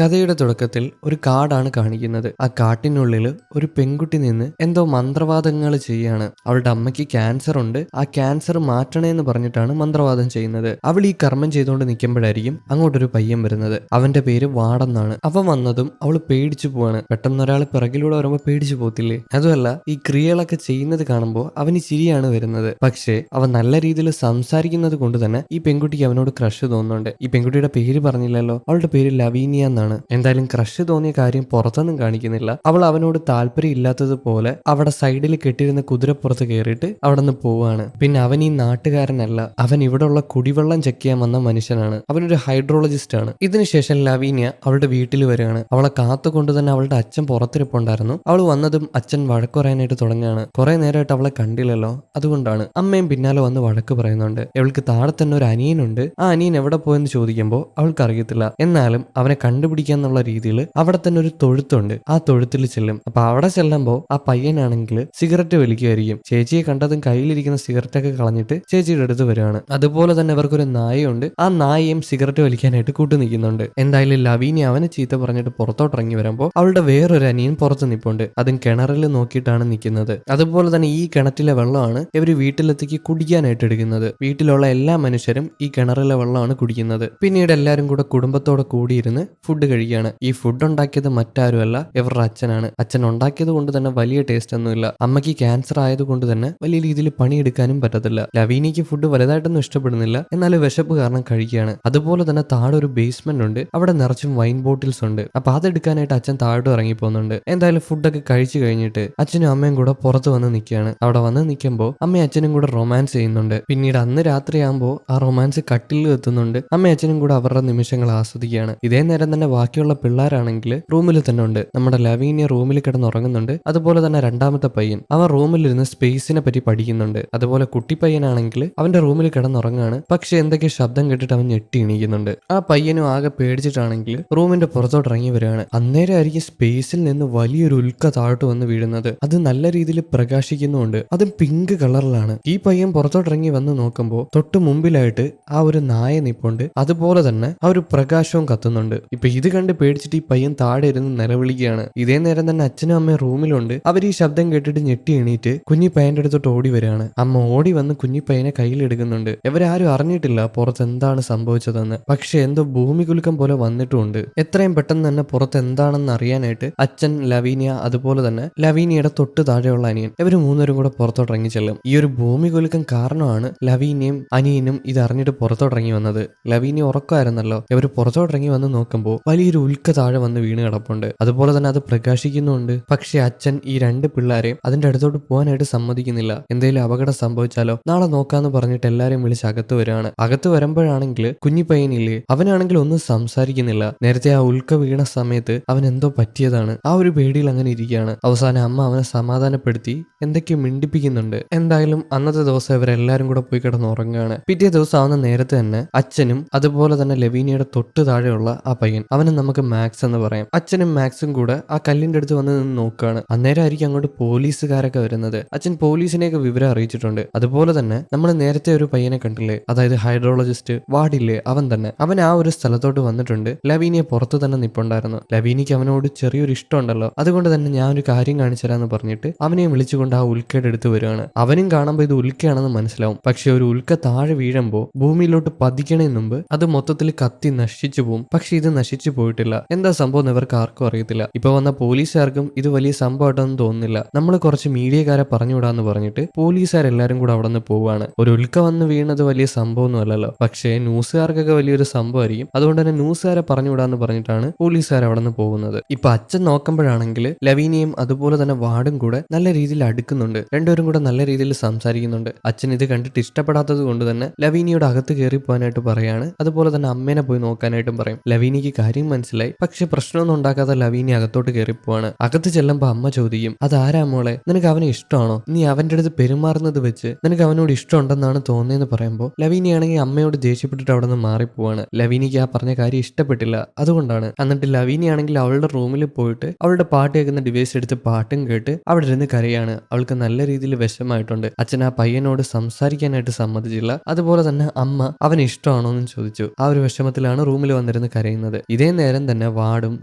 കഥയുടെ തുടക്കത്തിൽ ഒരു കാടാണ് കാണിക്കുന്നത്. ആ കാട്ടിനുള്ളിൽ ഒരു പെൺകുട്ടി നിന്ന് എന്തോ മന്ത്രവാദങ്ങൾ ചെയ്യാണ്. അവളുടെ അമ്മയ്ക്ക് ക്യാൻസർ ഉണ്ട്. ആ ക്യാൻസർ മാറ്റണേന്ന് പറഞ്ഞിട്ടാണ് മന്ത്രവാദം ചെയ്യുന്നത്. അവൾ ഈ കർമ്മം ചെയ്തുകൊണ്ട് നിൽക്കുമ്പോഴായിരിക്കും അങ്ങോട്ടൊരു പയ്യൻ വരുന്നത്. അവന്റെ പേര് വാടെന്നാണ്. അവൻ വന്നതും അവൾ പേടിച്ചു പോവാണ്. പെട്ടെന്ന് ഒരാൾ പിറകിലൂടെ വരുമ്പോൾ പേടിച്ചു പോകത്തില്ലേ? അതുമല്ല, ഈ ക്രിയകളൊക്കെ ചെയ്യുന്നത് കാണുമ്പോൾ അവന് ചിരിയാണ് വരുന്നത്. പക്ഷേ അവൻ നല്ല രീതിയിൽ സംസാരിക്കുന്നത് കൊണ്ട് തന്നെ ഈ പെൺകുട്ടിക്ക് അവനോട് ക്രഷ് തോന്നുന്നുണ്ട്. ഈ പെൺകുട്ടിയുടെ പേര് പറഞ്ഞില്ലല്ലോ. അവളുടെ പേര് ലവീനിയ എന്നാണ്. എന്തായാലും ക്രഷ് തോന്നിയ കാര്യം പുറത്തൊന്നും കാണിക്കുന്നില്ല. അവൾ അവനോട് താല്പര്യം ഇല്ലാത്തതുപോലെ അവിടെ സൈഡിൽ കെട്ടിയിരുന്ന കുതിരപ്പുറത്ത് കയറിയിട്ട് അവിടെ നിന്ന് പോവാണ്. പിന്നെ അവൻ ഈ നാട്ടുകാരനല്ല, അവൻ ഇവിടെ ഉള്ള കുടിവെള്ളം ചെക്ക് ചെയ്യാൻ വന്ന മനുഷ്യനാണ്. അവനൊരു ഹൈഡ്രോളജിസ്റ്റ് ആണ്. ഇതിനുശേഷം ലവീനിയ അവളുടെ വീട്ടിൽ വരികയാണ്. അവളെ കാത്തുകൊണ്ട് തന്നെ അവളുടെ അച്ഛൻ പുറത്തിരിപ്പുണ്ടായിരുന്നു. അവൾ വന്നതും അച്ഛൻ വഴക്ക് പറയാനായിട്ട് തുടങ്ങുകയാണ്. കുറെ നേരമായിട്ട് അവളെ കണ്ടില്ലല്ലോ, അതുകൊണ്ടാണ്. അമ്മയും പിന്നാലെ വന്ന് വഴക്ക് പറയുന്നുണ്ട്. അവൾക്ക് താഴെ തന്നെ ഒരു അനിയനുണ്ട്. ആ അനിയൻ എവിടെ പോയെന്ന് ചോദിക്കുമ്പോൾ അവൾക്ക് അറിയത്തില്ല. എന്നാലും അവനെ കണ്ടുപിടിക്കാന്നുള്ള രീതിയിൽ അവിടെ തന്നെ ഒരു തൊഴുത്തുണ്ട്. ആ തൊഴുത്തിൽ ചെല്ലും. അപ്പൊ അവിടെ ചെല്ലുമ്പോൾ ആ പയ്യനാണെങ്കിൽ സിഗരറ്റ് വലിക്കുമായിരിക്കും. ചേച്ചിയെ കണ്ടതും കയ്യിലിരിക്കുന്ന സിഗരറ്റൊക്കെ കളഞ്ഞിട്ട് ചേച്ചിയുടെ അടുത്ത് വരികയാണ്. അതുപോലെ തന്നെ ഇവർക്കൊരു നായയുണ്ട്. ആ നായയും സിഗരറ്റ് വലിക്കാനായിട്ട് കൂട്ടു നിൽക്കുന്നുണ്ട്. എന്തായാലും ലവീനി അവനെ ചീത്ത പറഞ്ഞിട്ട് പുറത്തോട്ടിറങ്ങി വരുമ്പോൾ അവളുടെ വേറൊരു അനിയൻ പുറത്ത് നിൽപ്പുണ്ട്. അതും കിണറിൽ നോക്കിയിട്ടാണ് നിൽക്കുന്നത്. അതുപോലെ തന്നെ ഈ കിണറ്റിലെ വെള്ളമാണ് ഇവര് വീട്ടിലെത്തിക്ക് കുടിക്കാനായിട്ട് എടുക്കുന്നത്. വീട്ടിലുള്ള എല്ലാ മനുഷ്യരും ഈ കിണറിലെ വെള്ളമാണ് കുടിക്കുന്നത്. പിന്നീട് എല്ലാവരും കൂടെ കുടുംബത്തോടെ കൂടിയിരുന്ന് ഫുഡ് കഴിക്കുകയാണ്. ഈ ഫുഡ് ഉണ്ടാക്കിയത് മറ്റാരുമല്ല, ഇവരുടെ അച്ഛനാണ്. അച്ഛൻ ഉണ്ടാക്കിയത് കൊണ്ട് തന്നെ വലിയ ടേസ്റ്റ് ഒന്നുമില്ല. അമ്മയ്ക്ക് ക്യാൻസർ ആയതുകൊണ്ട് തന്നെ വലിയ രീതിയിൽ പണിയെടുക്കാനും പറ്റത്തില്ല. ലവീനിക്ക് ഫുഡ് വലുതായിട്ടൊന്നും ഇഷ്ടപ്പെടുന്നില്ല. എന്നാൽ വിശപ്പ് കാരണം കഴിക്കുകയാണ്. അതുപോലെ തന്നെ താഴെ ഒരു ബേസ്മെന്റ് ഉണ്ട്. അവിടെ നിറച്ചും വൈൻ ബോട്ടിൽസ് ഉണ്ട്. അപ്പൊ അതെടുക്കാനായിട്ട് അച്ഛൻ താഴോട്ട് ഇറങ്ങി പോകുന്നുണ്ട്. എന്തായാലും ഫുഡൊക്കെ കഴിച്ചു കഴിഞ്ഞിട്ട് അച്ഛനും അമ്മയും കൂടെ പുറത്ത് വന്ന് നിൽക്കുകയാണ്. അവിടെ വന്ന് നിൽക്കുമ്പോൾ അമ്മയും അച്ഛനും കൂടെ റൊമാൻസ് ചെയ്യുന്നുണ്ട്. പിന്നീട് അന്ന് രാത്രിയാകുമ്പോൾ ആ റൊമാൻസ് കട്ടിലിൽ എത്തുന്നുണ്ട്. അമ്മയും അച്ഛനും കൂടെ അവരുടെ നിമിഷങ്ങൾ ആസ്വദിക്കുകയാണ്. ഇതേ നേരം തന്നെ ബാക്കിയുള്ള പിള്ളേരാണെങ്കിൽ റൂമിൽ തന്നെ ഉണ്ട്. നമ്മുടെ ലവീനിയ റൂമിൽ കിടന്നുറങ്ങുന്നുണ്ട്. അതുപോലെ തന്നെ രണ്ടാമത്തെ പയ്യൻ അവൻ റൂമിലിരുന്ന് സ്പേസിനെ പറ്റി പഠിക്കുന്നുണ്ട്. അതുപോലെ കുട്ടി പയ്യനാണെങ്കിൽ അവന്റെ റൂമിൽ കിടന്നുറങ്ങാണ്. പക്ഷെ എന്തൊക്കെ ശബ്ദം കേട്ടിട്ട് അവൻ ഞെട്ടി എണീക്കുന്നുണ്ട്. ആ പയ്യനും ആകെ പേടിച്ചിട്ടാണെങ്കിൽ റൂമിന്റെ പുറത്തോട്ട് ഇറങ്ങി വരികയാണ്. അന്നേരം ആയിരിക്കും സ്പേസിൽ നിന്ന് വലിയൊരു ഉൽക്ക താഴോട്ട് വന്ന് വീഴുന്നത്. അത് നല്ല രീതിയിൽ പ്രകാശിക്കുന്നുണ്ട്. അതും പിങ്ക് കളറിലാണ്. ഈ പയ്യൻ പുറത്തോട്ട് ഇറങ്ങി വന്ന് നോക്കുമ്പോൾ തൊട്ട് മുമ്പിലായിട്ട് ആ ഒരു നായ നിപ്പുണ്ട്. അതുപോലെ തന്നെ ആ ഒരു പ്രകാശവും കത്തുന്നുണ്ട്. ഇപ്പൊ ഇത് കണ്ട് പേടിച്ചിട്ട് ഈ പയ്യൻ താഴെ ഇരുന്ന് നിലവിളിക്കുകയാണ്. ഇതേ നേരം തന്നെ അച്ഛനും അമ്മയും റൂമിലുണ്ട്. അവർ ഈ ശബ്ദം കേട്ടിട്ട് ഞെട്ടി എണീറ്റ് കുഞ്ഞി പയ്യന്റെ അടുത്തോട്ട് ഓടി വരികയാണ്. അമ്മ ഓടി വന്ന് കുഞ്ഞി പയ്യനെ കയ്യിലെടുക്കുന്നുണ്ട്. ഇവരാരും അറിഞ്ഞിട്ടില്ല പുറത്ത് എന്താണ് സംഭവിച്ചതെന്ന്. പക്ഷെ എന്തോ ഭൂമി കുലുക്കം പോലെ വന്നിട്ടുമുണ്ട്. എത്രയും പെട്ടെന്ന് തന്നെ പുറത്ത് എന്താണെന്ന് അറിയാനായിട്ട് അച്ഛൻ, ലവീനിയ, അതുപോലെ തന്നെ ലവീനിയുടെ തൊട്ട് താഴെയുള്ള അനിയൻ, ഇവര് മൂന്നുപേരും കൂടെ പുറത്തോട്ട് ഇറങ്ങി ചെല്ലും. ഈ ഒരു ഭൂമി കുലുക്കം കാരണമാണ് ലവീനിയും അനിയനും ഇത് അറിഞ്ഞിട്ട് പുറത്തോട്ടിറങ്ങി വന്നത്. ലവീനിയ ഉറക്കമായിരുന്നല്ലോ. ഇവർ പുറത്തോട്ടിറങ്ങി വന്ന് നോക്കുമ്പോൾ വലിയൊരു ഉൽക്ക താഴെ വന്ന് വീണ് കിടപ്പുണ്ട്. അതുപോലെ തന്നെ അത് പ്രകാശിക്കുന്നുണ്ട്. പക്ഷെ അച്ഛൻ ഈ രണ്ട് പിള്ളേരെയും അതിന്റെ അടുത്തോട്ട് പോകാനായിട്ട് സമ്മതിക്കുന്നില്ല. എന്തെങ്കിലും അപകടം സംഭവിച്ചാലോ നാളെ നോക്കാന്ന് പറഞ്ഞിട്ട് എല്ലാരെയും വിളിച്ച് അകത്ത് വരികയാണ്. അകത്ത് വരുമ്പോഴാണെങ്കിൽ കുഞ്ഞി പയ്യനില്ലേ, അവനാണെങ്കിൽ ഒന്നും സംസാരിക്കുന്നില്ല. നേരത്തെ ആ ഉൽക്ക വീണ സമയത്ത് അവൻ എന്തോ പറ്റിയതാണ്. ആ ഒരു പേടിയിൽ അങ്ങനെ ഇരിക്കുകയാണ്. അവസാനം അമ്മ അവനെ സമാധാനപ്പെടുത്തി എന്തൊക്കെയോ മിണ്ടിപ്പിക്കുന്നുണ്ട്. എന്തായാലും അന്നത്തെ ദിവസം ഇവരെല്ലാരും കൂടെ പോയി കിടന്ന് ഉറങ്ങുകയാണ്. പിറ്റേ ദിവസം ആവുന്ന നേരത്തെ തന്നെ അച്ഛനും അതുപോലെ തന്നെ ലവീനിയുടെ തൊട്ട് താഴെയുള്ള ആ പയ്യൻ, അവനും നമുക്ക് മാക്സ് എന്ന് പറയാം, അച്ഛനും മാക്സും കൂടെ ആ കല്ലിന്റെ അടുത്ത് വന്ന് നിന്ന് നോക്കുകയാണ്. അന്നേരം ആയിരിക്കും അങ്ങോട്ട് പോലീസുകാരൊക്കെ വരുന്നത്. അച്ഛൻ പോലീസിനെയൊക്കെ വിവരം അറിയിച്ചിട്ടുണ്ട്. അതുപോലെ തന്നെ നമ്മൾ നേരത്തെ ഒരു പയ്യനെ കണ്ടില്ലേ, അതായത് ഹൈഡ്രോളജിസ്റ്റ് വാടില്ലേ, അവൻ തന്നെ. അവൻ ആ ഒരു സ്ഥലത്തോട്ട് വന്നിട്ടുണ്ട്. ലവീനിയെ പുറത്ത് തന്നെ നിപ്പുണ്ടായിരുന്നു. ലവീനിക്ക് അവനോട് ചെറിയൊരു ഇഷ്ടമുണ്ടല്ലോ, അതുകൊണ്ട് തന്നെ ഞാൻ ഒരു കാര്യം കാണിച്ചു തരാന്ന് പറഞ്ഞിട്ട് അവനെയും വിളിച്ചുകൊണ്ട് ആ ഉൽക്കയുടെ അടുത്ത് വരികയാണ്. അവനും കാണുമ്പോൾ ഇത് ഉൽക്കയാണെന്ന് മനസ്സിലാവും. പക്ഷെ ഒരു ഉൽക്ക താഴെ വീഴുമ്പോൾ ഭൂമിയിലോട്ട് പതിക്കണേന് മുമ്പ് അത് മൊത്തത്തിൽ കത്തി നശിച്ചു പോകും. പക്ഷെ ഇത് നശിച്ചു പോയിട്ടില്ല. എന്താ സംഭവം ഇവർക്ക് ആർക്കും അറിയത്തില്ല. ഇപ്പൊ വന്ന പോലീസുകാർക്കും ഇത് വലിയ സംഭവമായിട്ടൊന്നും തോന്നുന്നില്ല. നമ്മൾ കുറച്ച് മീഡിയക്കാരെ പറഞ്ഞുവിടാന്ന് പറഞ്ഞിട്ട് പോലീസുകാരെല്ലാരും കൂടെ അവിടെ നിന്ന് പോവാണ്. ഒരു ഉൽക്ക വന്ന് വീണത് വലിയ സംഭവമൊന്നും അല്ലല്ലോ, പക്ഷേ ന്യൂസുകാർക്കൊക്കെ വലിയൊരു സംഭവമായിരിക്കും. അതുകൊണ്ട് തന്നെ ന്യൂസുകാരെ പറഞ്ഞുവിടാന്ന് പറഞ്ഞിട്ടാണ് പോലീസുകാർ അവിടെ നിന്ന് പോകുന്നത്. ഇപ്പൊ അച്ഛൻ നോക്കുമ്പോഴാണെങ്കിൽ ലവീനിയും അതുപോലെ തന്നെ വാർഡും കൂടെ നല്ല രീതിയിൽ അടുക്കുന്നുണ്ട്. രണ്ടുപേരും കൂടെ നല്ല രീതിയിൽ സംസാരിക്കുന്നുണ്ട്. അച്ഛൻ ഇത് കണ്ടിട്ട് ഇഷ്ടപ്പെടാത്തത് കൊണ്ട് തന്നെ ലവീനിയോട് അകത്ത് കയറി പോകാനായിട്ട് പറയാണ്. അതുപോലെ തന്നെ അമ്മേനെ പോയി നോക്കാനായിട്ടും പറയും. ലവീനിക്ക് കാര്യം മനസ്സിലായി. പക്ഷെ പ്രശ്നമൊന്നും ഉണ്ടാക്കാതെ ലവീനി അകത്തോട്ട് കയറി പോവാണ്. അകത്ത് ചെല്ലുമ്പോ അമ്മ ചോദിക്കും, അതാരാ മോളെ, നിനക്ക് അവനെ ഇഷ്ടമാണോ? നീ അവന്റെ അടുത്ത് പെരുമാറുന്നത് വെച്ച് നിനക്ക് അവനോട് ഇഷ്ടമുണ്ടെന്നാണ് തോന്നിയെന്ന് പറയുമ്പോൾ ലവീനിയാണെങ്കിൽ അമ്മയോട് ദേഷ്യപ്പെട്ടിട്ട് അവിടെ നിന്ന് മാറിപ്പോവാണ്. ലവീനിക്ക് ആ പറഞ്ഞ കാര്യം ഇഷ്ടപ്പെട്ടില്ല, അതുകൊണ്ടാണ്. എന്നിട്ട് ലവീനിയാണെങ്കിൽ അവളുടെ റൂമിൽ പോയിട്ട് അവളുടെ പാട്ട് കേൾക്കുന്ന ഡിവൈസ് എടുത്ത് പാട്ടും കേട്ട് അവിടെ ഇരുന്ന് കരയാണ്. അവൾക്ക് നല്ല രീതിയിൽ വിഷമായിട്ടുണ്ട്. അച്ഛൻ ആ പയ്യനോട് സംസാരിക്കാനായിട്ട് സമ്മതിച്ചില്ല. അതുപോലെ തന്നെ അമ്മ അവന് ഇഷ്ടമാണോ എന്ന് ചോദിച്ചു. ആ ഒരു വിഷമത്തിലാണ് റൂമിൽ വന്നിരുന്ന് കരയുന്നത്. ഇതേ നേരം തന്നെ വാർഡും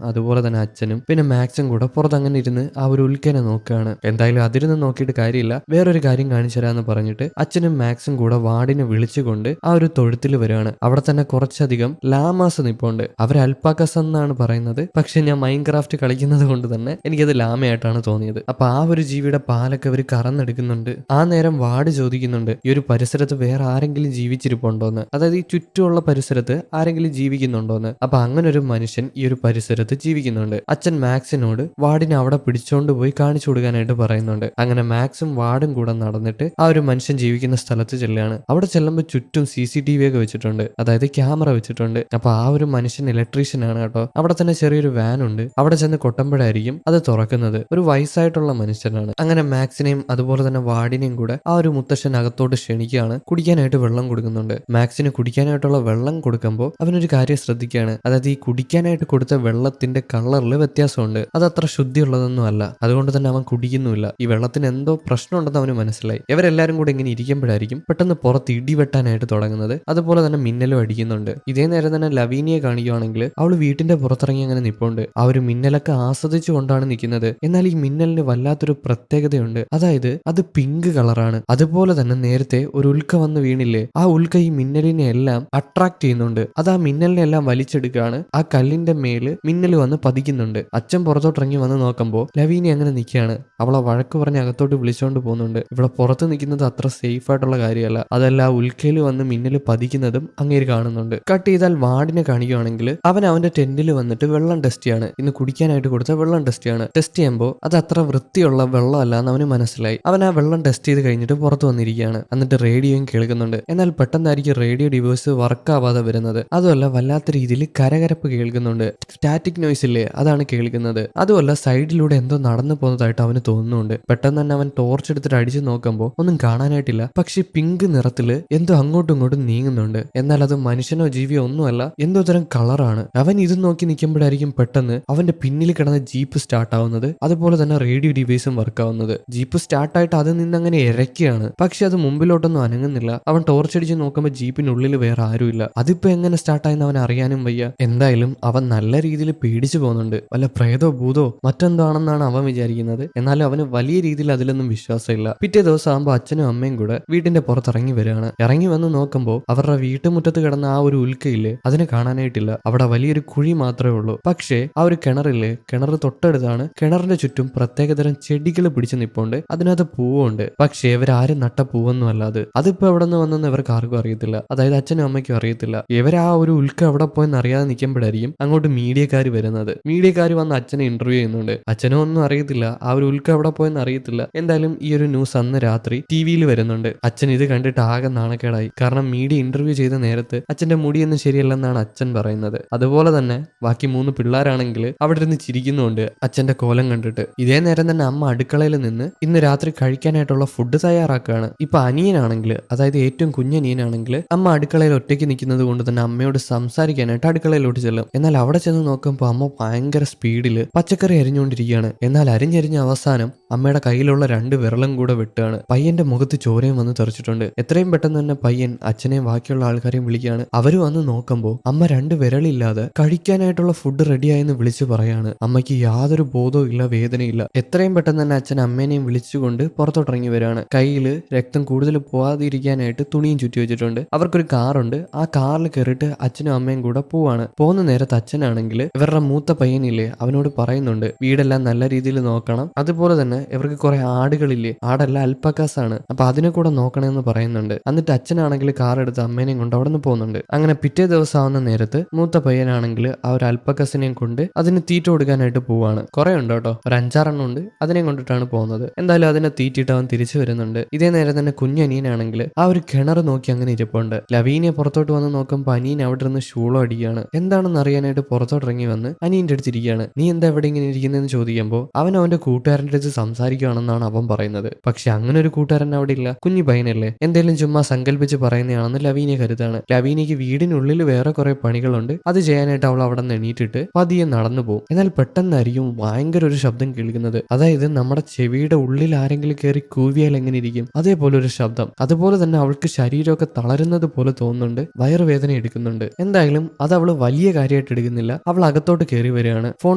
അതുപോലെ തന്നെ അച്ഛനും പിന്നെ മാക്സും കൂടെ പുറത്തങ്ങനെ ഇരുന്ന് ആ ഒരു ഉൽക്കനെ നോക്കുകയാണ്. എന്തായാലും അതിരുന്ന് നോക്കിയിട്ട് കാര്യമില്ല, വേറൊരു കാര്യം കാണിച്ചു തരാന്ന് പറഞ്ഞിട്ട് അച്ഛനും മാക്സും കൂടെ വാർഡിനെ വിളിച്ചുകൊണ്ട് ആ ഒരു തൊഴുത്തിൽ വരികയാണ്. അവിടെ തന്നെ കുറച്ചധികം ലാമാസ് നിപ്പുണ്ട്. അവർ അൽപ്പാക്കസ് എന്നാണ് പറയുന്നത്, പക്ഷെ ഞാൻ മൈൻക്രാഫ്റ്റ് കളിക്കുന്നത് കൊണ്ട് തന്നെ എനിക്കത് ലാമയായിട്ടാണ് തോന്നിയത്. അപ്പൊ ആ ഒരു ജീവിയുടെ പാലൊക്കെ അവർ കറന്നെടുക്കുന്നുണ്ട്. ആ നേരം വാർഡ് ചോദിക്കുന്നുണ്ട്, ഈ ഒരു പരിസരത്ത് വേറെ ആരെങ്കിലും ജീവിച്ചിരിപ്പുണ്ടോന്ന്, അതായത് ഈ ചുറ്റുമുള്ള പരിസരത്ത് ആരെങ്കിലും ജീവിക്കുന്നുണ്ടോന്ന്. അപ്പൊ അങ്ങനെ ഒരു മനുഷ്യൻ ഈ ഒരു പരിസരത്ത് ജീവിക്കുന്നുണ്ട്. അച്ഛൻ മാക്സിനോട് വാർഡിനെ അവിടെ പിടിച്ചോണ്ട് പോയി കാണിച്ചു കൊടുക്കാനായിട്ട് പറയുന്നുണ്ട്. അങ്ങനെ മാക്സും വാർഡും കൂടെ നടന്നിട്ട് ആ ഒരു മനുഷ്യൻ ജീവിക്കുന്ന സ്ഥലത്ത് ചെല്ലുകയാണ്. അവിടെ ചെല്ലുമ്പോൾ ചുറ്റും CCTV ഒക്കെ വെച്ചിട്ടുണ്ട്, അതായത് ക്യാമറ വെച്ചിട്ടുണ്ട്. അപ്പൊ ആ ഒരു മനുഷ്യൻ ഇലക്ട്രീഷ്യൻ ആണ് കേട്ടോ. അവിടെ തന്നെ ചെറിയൊരു വാൻ ഉണ്ട്. അവിടെ ചെന്ന് കൊട്ടുമ്പോഴായിരിക്കും അത് തുറക്കുന്നത്. ഒരു വയസ്സായിട്ടുള്ള മനുഷ്യനാണ്. അങ്ങനെ മാക്സിനെയും അതുപോലെ തന്നെ വാർഡിനെയും കൂടെ ആ ഒരു മുത്തശ്ശൻ അകത്തോട്ട് ക്ഷണിക്കുകയാണ്. കുടിക്കാനായിട്ട് വെള്ളം കൊടുക്കുന്നുണ്ട്. മാക്സിന് കുടിക്കാനായിട്ടുള്ള വെള്ളം കൊടുക്കുമ്പോൾ അവനൊരു കാര്യം ശ്രദ്ധിക്കുകയാണ്. അതായത് ഈ കുടിക്കാനായിട്ട് കൊടുത്ത വെള്ളത്തിന്റെ കളറിൽ വ്യത്യാസമുണ്ട്. അത് അത്ര ശുദ്ധിയുള്ളതൊന്നും അല്ല. അതുകൊണ്ട് തന്നെ അവൻ കുടിക്കുന്നുമില്ല. ഈ വെള്ളത്തിന് എന്തോ പ്രശ്നമുണ്ടെന്ന് അവന് മനസ്സിലായി. ഇവരെല്ലാരും കൂടെ ഇങ്ങനെ ഇരിക്കുമ്പോഴായിരിക്കും പെട്ടെന്ന് പുറത്ത് ഇടിവെട്ടാനായിട്ട് തുടങ്ങുന്നത്. അതുപോലെ തന്നെ മിന്നലും അടിക്കുന്നുണ്ട്. ഇതേ നേരം തന്നെ ലവീനിയെ കാണിക്കുകയാണെങ്കിൽ അവൾ വീട്ടിന്റെ പുറത്തിറങ്ങി അങ്ങനെ നിൽപ്പുണ്ട്. ആ ഒരു മിന്നലൊക്കെ ആസ്വദിച്ചു കൊണ്ടാണ് നിൽക്കുന്നത്. എന്നാൽ ഈ മിന്നലിന് വല്ലാത്തൊരു പ്രത്യേകതയുണ്ട്. അതായത് അത് പിങ്ക് കളറാണ്. അതുപോലെ തന്നെ നേരത്തെ ഒരു ഉൽക്ക വന്ന് വീണില്ലേ, ആ ഉൽക്ക ഈ മിന്നലിനെ എല്ലാം അട്രാക്ട് ചെയ്യുന്നുണ്ട്. അത് ആ മിന്നലിനെ എല്ലാം വലിച്ചെടുക്കുകയാണ്. ആ കല്ലിന്റെ മേല് മിന്നൽ വന്ന് പതിക്കുന്നുണ്ട്. അച്ഛൻ പുറത്തോട്ടിറങ്ങി വന്ന് നോക്കുമ്പോൾ ലവീനി അങ്ങനെ നിൽക്കുകയാണ്. അവളെ വഴക്ക് പറഞ്ഞ് അകത്തോട്ട് വിളിച്ചോണ്ട് പോകുന്നുണ്ട്. ഇവിടെ പുറത്ത് നിൽക്കുന്നത് അത്ര സേഫ് ആയിട്ടുള്ള കാര്യമല്ല. അതല്ല, ആ ഉൽക്കയിൽ വന്ന് മിന്നൽ പതിക്കുന്നതും അങ്ങേര് കാണുന്നുണ്ട്. കട്ട് ചെയ്താൽ വാർഡിനെ കാണിക്കുകയാണെങ്കിൽ അവൻ അവന്റെ ടെന്റിൽ വന്നിട്ട് വെള്ളം ടെസ്റ്റ് ചെയ്യാണ്. ഇന്ന് കുടിക്കാനായിട്ട് കൊടുത്ത വെള്ളം ടെസ്റ്റ് ചെയ്യാണ്. ടെസ്റ്റ് ചെയ്യുമ്പോൾ അത് അത്ര വൃത്തിയുള്ള വെള്ളമല്ല എന്ന് അവന് മനസ്സിലായി. അവൻ ആ വെള്ളം ടെസ്റ്റ് ചെയ്ത് കഴിഞ്ഞിട്ട് പുറത്ത് വന്നിരിക്കുകയാണ്. എന്നിട്ട് റേഡിയോയും കേൾക്കുന്നുണ്ട്. എന്നാൽ പെട്ടെന്നായിരിക്കും റേഡിയോ ഡിവൈസ് വർക്ക് ആവാതെ വരുന്നത്. അതുമല്ല, വല്ലാത്ത രീതിയിൽ കരകരപ്പ് കേൾക്കുന്നുണ്ട്. സ്റ്റാറ്റിക് നോയ്സ് ഇല്ലേ, അതാണ് കേൾക്കുന്നത്. അതുമല്ല, സൈഡിലൂടെ എന്തോ നടന്നു പോകുന്നതായിട്ട് അവന് തോന്നുന്നുണ്ട്. പെട്ടെന്ന് തന്നെ അവൻ ടോർച്ച് എടുത്തിട്ട് അടിച്ചു നോക്കുമ്പോൾ ഒന്നും കാണാനായിട്ടില്ല. പക്ഷെ പിങ്ക് നിറത്തില് എന്തോ അങ്ങോട്ടും ഇങ്ങോട്ടും നീങ്ങുന്നുണ്ട്. എന്നാൽ അത് മനുഷ്യനോ ജീവിയോ ഒന്നുമല്ല, എന്തോ തരം കളറാണ്. അവൻ ഇത് നോക്കി നിൽക്കുമ്പോഴായിരിക്കും പെട്ടെന്ന് അവന്റെ പിന്നിൽ കിടന്ന ജീപ്പ് സ്റ്റാർട്ട് ആവുന്നത്. അതുപോലെ തന്നെ റേഡിയോ ഡിവൈസും വർക്ക് ആവുന്നത്. ജീപ്പ് സ്റ്റാർട്ടായിട്ട് അതിൽ നിന്ന് അങ്ങനെ ഇരയ്ക്കുകയാണ്. പക്ഷെ അത് മുമ്പിലോട്ടൊന്നും അനങ്ങുന്നില്ല. അവൻ ടോർച്ച് അടിച്ച് നോക്കുമ്പോൾ ജീപ്പിനുള്ളിൽ വേറെ ആരുമില്ല. അതിപ്പോ എങ്ങനെ സ്റ്റാർട്ടായെന്ന് അവൻ അറിയാനും വയ്യ. എന്തായാലും അവൻ നല്ല രീതിയിൽ പേടിച്ചു പോകുന്നുണ്ട്. വല്ല പ്രേതോ ഭൂതോ മറ്റെന്താണെന്നാണ് അവൻ വിചാരിക്കുന്നത്. എന്നാലും അവന് വലിയ രീതിയിൽ അതിലൊന്നും വിശ്വാസമില്ല. പിറ്റേ ദിവസം ആകുമ്പോൾ അച്ഛനും അമ്മയും കൂടെ വീട്ടിന്റെ പുറത്തിറങ്ങി വരികയാണ്. ഇറങ്ങി വന്ന് നോക്കുമ്പോൾ അവരുടെ വീട്ടുമുറ്റത്ത് കിടന്ന ആ ഒരു ഉൽക്കയില്ലേ, അതിനെ കാണാനായിട്ടില്ല. അവിടെ വലിയൊരു കുഴി മാത്രമേ ഉള്ളൂ. പക്ഷേ ആ ഒരു കിണറില്ലേ, കിണർ തൊട്ടടുത്താണ്. കിണറിന്റെ ചുറ്റും പ്രത്യേകതരം ചെടികൾ പിടിച്ചു നിപ്പുണ്ട്. അതിനകത്ത് പൂവുണ്ട്. പക്ഷേ ഇവരാരും നട്ട പൂവൊന്നും അല്ല അത്. അതിപ്പോ എവിടെ നിന്ന് വന്നെന്ന് ഇവർക്ക് ആർക്കും അറിയത്തില്ല. അതായത് അച്ഛനും അമ്മയ്ക്കും അറിയത്തില്ല. ഇവരാ ഒരു ഉൽക്ക എവിടെ പോയെന്ന് അറിയാതെ നിൽക്കുമ്പോഴായിരിക്കും അങ്ങോട്ട് മീഡിയക്കാർ വരുന്നത്. മീഡിയക്കാർ വന്ന് അച്ഛനെ ഇന്റർവ്യൂ ചെയ്യുന്നുണ്ട്. അച്ഛനും ഒന്നും അറിയത്തില്ല, ആ ഒരു ഉൽക്ക എവിടെ പോയെന്ന് അറിയത്തില്ല. എന്തായാലും ഈ ഒരു ന്യൂസ് അന്ന് രാത്രി TV-യിൽ വരുന്നുണ്ട്. അച്ഛൻ ഇത് കണ്ടിട്ട് ആകെ നാണക്കേടായി. കാരണം മീഡിയ ഇന്റർവ്യൂ ചെയ്ത നേരത്ത് അച്ഛന്റെ മുടിയൊന്നും ശരിയല്ലെന്നാണ് അച്ഛൻ പറയുന്നത്. അതുപോലെ തന്നെ ബാക്കി 3 പിള്ളേരാണെങ്കിൽ അവിടെ ഇരുന്ന് ചിരിക്കുന്നുണ്ട് അച്ഛന്റെ കോലം കണ്ടിട്ട്. ഇതേ നേരം തന്നെ അമ്മ അടുക്കളയിൽ നിന്ന് ഇന്ന് രാത്രി കഴിക്കാനായിട്ടുള്ള ഫുഡ് തയ്യാറാക്കുകയാണ്. ഇപ്പൊ അനിയനാണെങ്കിൽ, അതായത് ഏറ്റവും കുഞ്ഞനിയനാണെങ്കിൽ, അമ്മ അടുക്കളയിൽ ഒറ്റയ്ക്ക് നിൽക്കുന്നത് കൊണ്ട് തന്നെ അമ്മയോട് സംസാരിക്കാനായിട്ട് അടുക്കളയിലോട്ട് ചെല്ലും. എന്നാൽ അവിടെ ചെന്ന് നോക്കുമ്പോൾ അമ്മ ഭയങ്കര സ്പീഡിൽ പച്ചക്കറി അരിഞ്ഞുകൊണ്ടിരിക്കുകയാണ്. എന്നാൽ അരിഞ്ഞരിഞ്ഞ അവസാനം അമ്മയുടെ കയ്യിലുള്ള 2 വിരലും കൂടെ വെട്ടുകയാണ്. പയ്യന്റെ മുഖത്ത് ചോരയും വന്ന് തെറിച്ചിട്ടുണ്ട്. എത്രയും പെട്ടെന്ന് തന്നെ പയ്യൻ അച്ഛനെയും ബാക്കിയുള്ള ആൾക്കാരെയും വിളിക്കുകയാണ്. അവര് വന്ന് നോക്കുമ്പോൾ അമ്മ 2 വിരലില്ലാതെ കഴിക്കാനായിട്ടുള്ള ഫുഡ് റെഡിയായെന്ന് വിളിച്ചു പറയാണ്. അമ്മയ്ക്ക് യാതൊരു ബോധവും ഇല്ല, വേദനയില്ല. എത്രയും പെട്ടെന്ന് തന്നെ അച്ഛൻ അമ്മേനെയും വിളിച്ചുകൊണ്ട് പുറത്തോട്ടിറങ്ങി വരികയാണ്. കയ്യിൽ രക്തം കൂടുതൽ പോവാതിരിക്കാനായിട്ട് തുണിയും ചുറ്റി വെച്ചിട്ടുണ്ട്. അവർക്കൊരു കാറുണ്ട്. ആ കാറിൽ കയറിയിട്ട് അച്ഛനും അമ്മയും കൂടെ പോവാണ്. പോകുന്ന നേരത്ത് അച്ഛനാണെങ്കിൽ ഇവരുടെ മൂത്ത പയ്യനില്ലേ, അവനോട് പറയുന്നുണ്ട് വീടെല്ലാം നല്ല രീതിയിൽ നോക്കണം. അതുപോലെ തന്നെ ഇവർക്ക് കുറെ ആടുകളില്ലേ, ആടല്ല അൽപ്പക്കാസ് ആണ്, അപ്പൊ അതിനെ കൂടെ നോക്കണമെന്ന് പറയുന്നുണ്ട്. എന്നിട്ട് അച്ഛനാണെങ്കിൽ കാർ എടുത്ത് അമ്മേനെയും കൊണ്ട് അവിടെ നിന്ന് പോകുന്നുണ്ട്. അങ്ങനെ പിറ്റേ ദിവസം ആവുന്ന നേരത്ത് മൂത്ത പയ്യനാണെങ്കിൽ ആ ഒരു അൽപ്പക്കസിനെയും കൊണ്ട് അതിന് തീറ്റ കൊടുക്കാനായിട്ട് പോവാണ്. കുറെ ഉണ്ട് കേട്ടോ, ഒരു 5-6 ഉണ്ട്. അതിനെയും കൊണ്ടിട്ടാണ് പോകുന്നത്. എന്തായാലും അതിനെ തീറ്റിട്ട് അവൻ തിരിച്ചു വരുന്നുണ്ട്. ഇതേ നേരം തന്നെ കുഞ്ഞനിയനാണെങ്കിൽ ആ ഒരു കിണർ നോക്കി അങ്ങനെ ഇരിപ്പുണ്ട്. ലവീനെ പുറത്തോട്ട് വന്ന് നോക്കുമ്പോൾ അനിയൻ അവിടെ നിന്ന് ശൂളം അടിക്കുകയാണ്. എന്താണെന്ന് അറിയാനായിട്ട് പുറത്തോട്ടിറങ്ങി വന്ന് അനിയന്റെ അടുത്തിരിക്കുകയാണ്. നീ എന്താ എവിടെ ഇങ്ങനെ ഇരിക്കുന്നതെന്ന് ചോദിക്കുമ്പോൾ അവൻ അവന്റെ കൂട്ടുകാരന്റെ അടുത്ത് സംസാരിക്കുകയാണെന്നാണ് അവൻ പറയുന്നത്. പക്ഷെ അങ്ങനെ ഒരു കൂട്ടുകാരൻ അവിടെ ഇല്ല. കുഞ്ഞു പയ്യനല്ലേ, എന്തെങ്കിലും ചുമ്മാ സങ്കല്പിച്ച് പറയുന്നതാണെന്ന് ലവീനെ കരുതാണ്. ലവീനയ്ക്ക് വീടിനുള്ളിൽ വേറെ കുറെ പണികളുണ്ട്. അത് ചെയ്യാനായിട്ട് അവൾ അവിടെ നിന്ന് എണീറ്റിട്ട് പതിയെ നടന്നു പോകും. എന്നാൽ പെട്ടെന്നായിരിക്കും ഭയങ്കര ഒരു ശബ്ദം കേൾക്കുന്നത്. അതായത് നമ്മുടെ ചെവിയുടെ ഉള്ളിൽ ആരെങ്കിലും കയറി കൂവിയാൽ എങ്ങനെ ഇരിക്കും, അതേപോലെ ഒരു ശബ്ദം. അതുപോലെ തന്നെ അവൾക്ക് ശരീരമൊക്കെ തളരുന്നത് പോലെ തോന്നുന്നുണ്ട്. വയറുവേദന എടുക്കുന്നുണ്ട്. എന്തായാലും അത് അവള് വലിയ കാര്യമായിട്ട് എടുക്കുന്നില്ല. അവൾ അകത്തോട്ട് കയറി വരികയാണ്. ഫോൺ